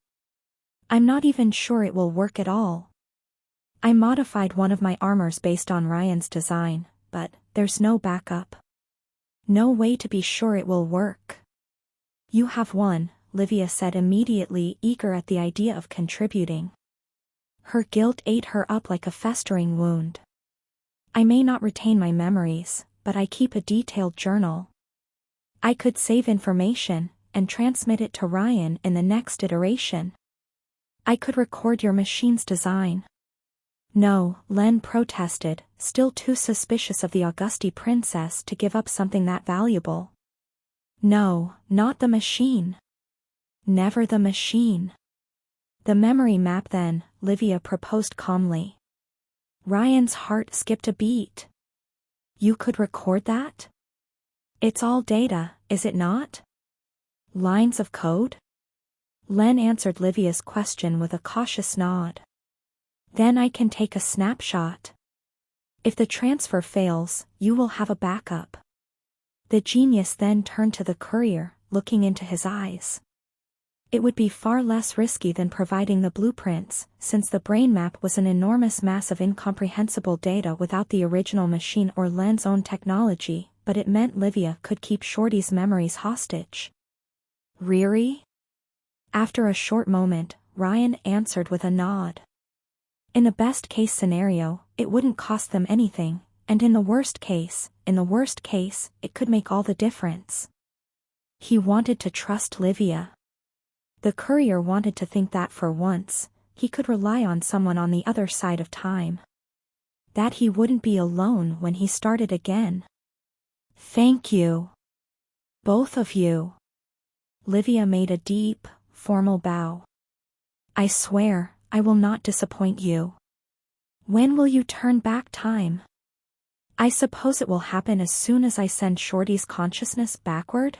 it will work at all. I modified one of my armors based on Ryan's design, but there's no backup. No way to be sure it will work. You have one, Livia said immediately, eager at the idea of contributing. Her guilt ate her up like a festering wound. I may not retain my memories, but I keep a detailed journal. I could save information, and transmit it to Ryan in the next iteration. I could record your machine's design. No, Len protested, still too suspicious of the Augusti princess to give up something that valuable. No, not the machine. Never the machine. The memory map then, Livia proposed calmly. Ryan's heart skipped a beat. You could record that? It's all data, is it not? Lines of code? Len answered Livia's question with a cautious nod. Then I can take a snapshot. If the transfer fails, you will have a backup. The genius then turned to the courier, looking into his eyes. It would be far less risky than providing the blueprints, since the brain map was an enormous mass of incomprehensible data without the original machine or Len's own technology, but it meant Livia could keep Shorty's memories hostage. Riri? After a short moment, Ryan answered with a nod. In the best-case scenario, it wouldn't cost them anything, and in the worst case, it could make all the difference. He wanted to trust Livia. The courier wanted to think that for once, he could rely on someone on the other side of time. That he wouldn't be alone when he started again. Thank you. Both of you. Livia made a deep, formal bow. I swear, I will not disappoint you. When will you turn back time? I suppose it will happen as soon as I send Shorty's consciousness backward?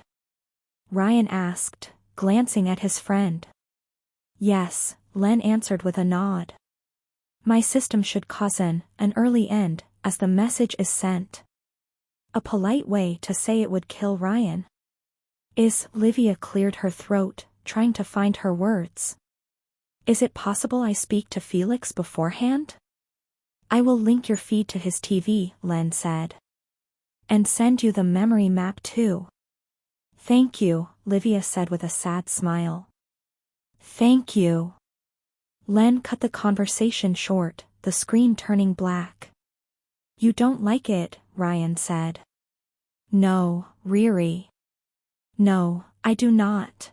Ryan asked, glancing at his friend. Yes, Len answered with a nod. My system should cause an early end, as the message is sent. A polite way to say it would kill Ryan. Livia cleared her throat, trying to find her words. Is it possible I speak to Felix beforehand? I will link your feed to his TV, Len said. And send you the memory map too. Thank you, Livia said with a sad smile. Thank you. Len cut the conversation short, the screen turning black. You don't like it, Ryan said. No, Riri. No, I do not.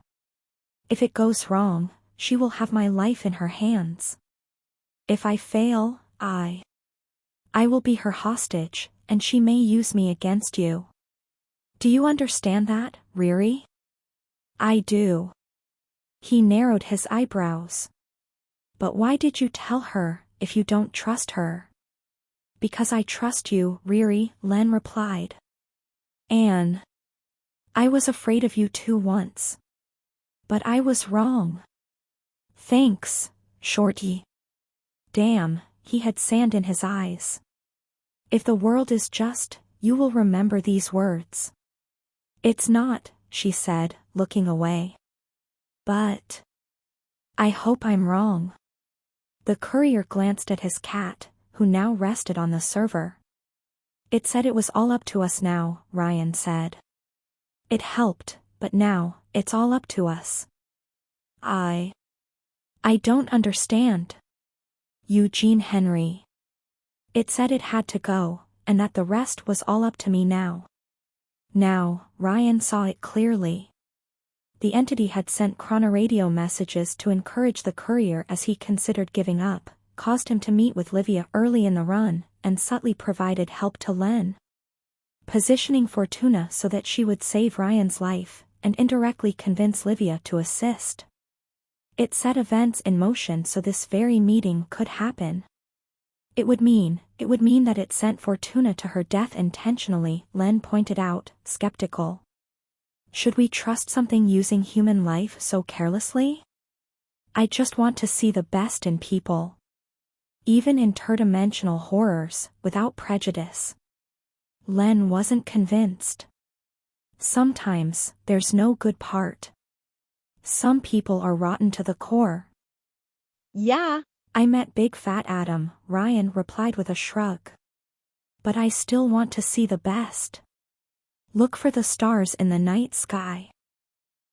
If it goes wrong, she will have my life in her hands. If I fail, I will be her hostage, and she may use me against you. Do you understand that, Riri? I do. He narrowed his eyebrows. But why did you tell her, if you don't trust her? Because I trust you, Riri, Len replied. Anne. I was afraid of you too once. But I was wrong. Thanks, Shorty. Damn, he had sand in his eyes. If the world is just, you will remember these words. It's not, she said, looking away. But I hope I'm wrong. The courier glanced at his cat, who now rested on the server. It said it was all up to us now, Ryan said. It helped, but now, it's all up to us. I don't understand. Eugene Henry. It said it had to go, and that the rest was all up to me now. Now, Ryan saw it clearly. The entity had sent chronoradio messages to encourage the courier as he considered giving up, caused him to meet with Livia early in the run, and subtly provided help to Len. Positioning Fortuna so that she would save Ryan's life, and indirectly convince Livia to assist. It set events in motion so this very meeting could happen. It would mean that it sent Fortuna to her death intentionally, Len pointed out, skeptical. Should we trust something using human life so carelessly? I just want to see the best in people. Even interdimensional horrors, without prejudice. Len wasn't convinced. Sometimes, there's no good part. Some people are rotten to the core. Yeah. I met Big Fat Adam, Ryan replied with a shrug. But I still want to see the best. Look for the stars in the night sky.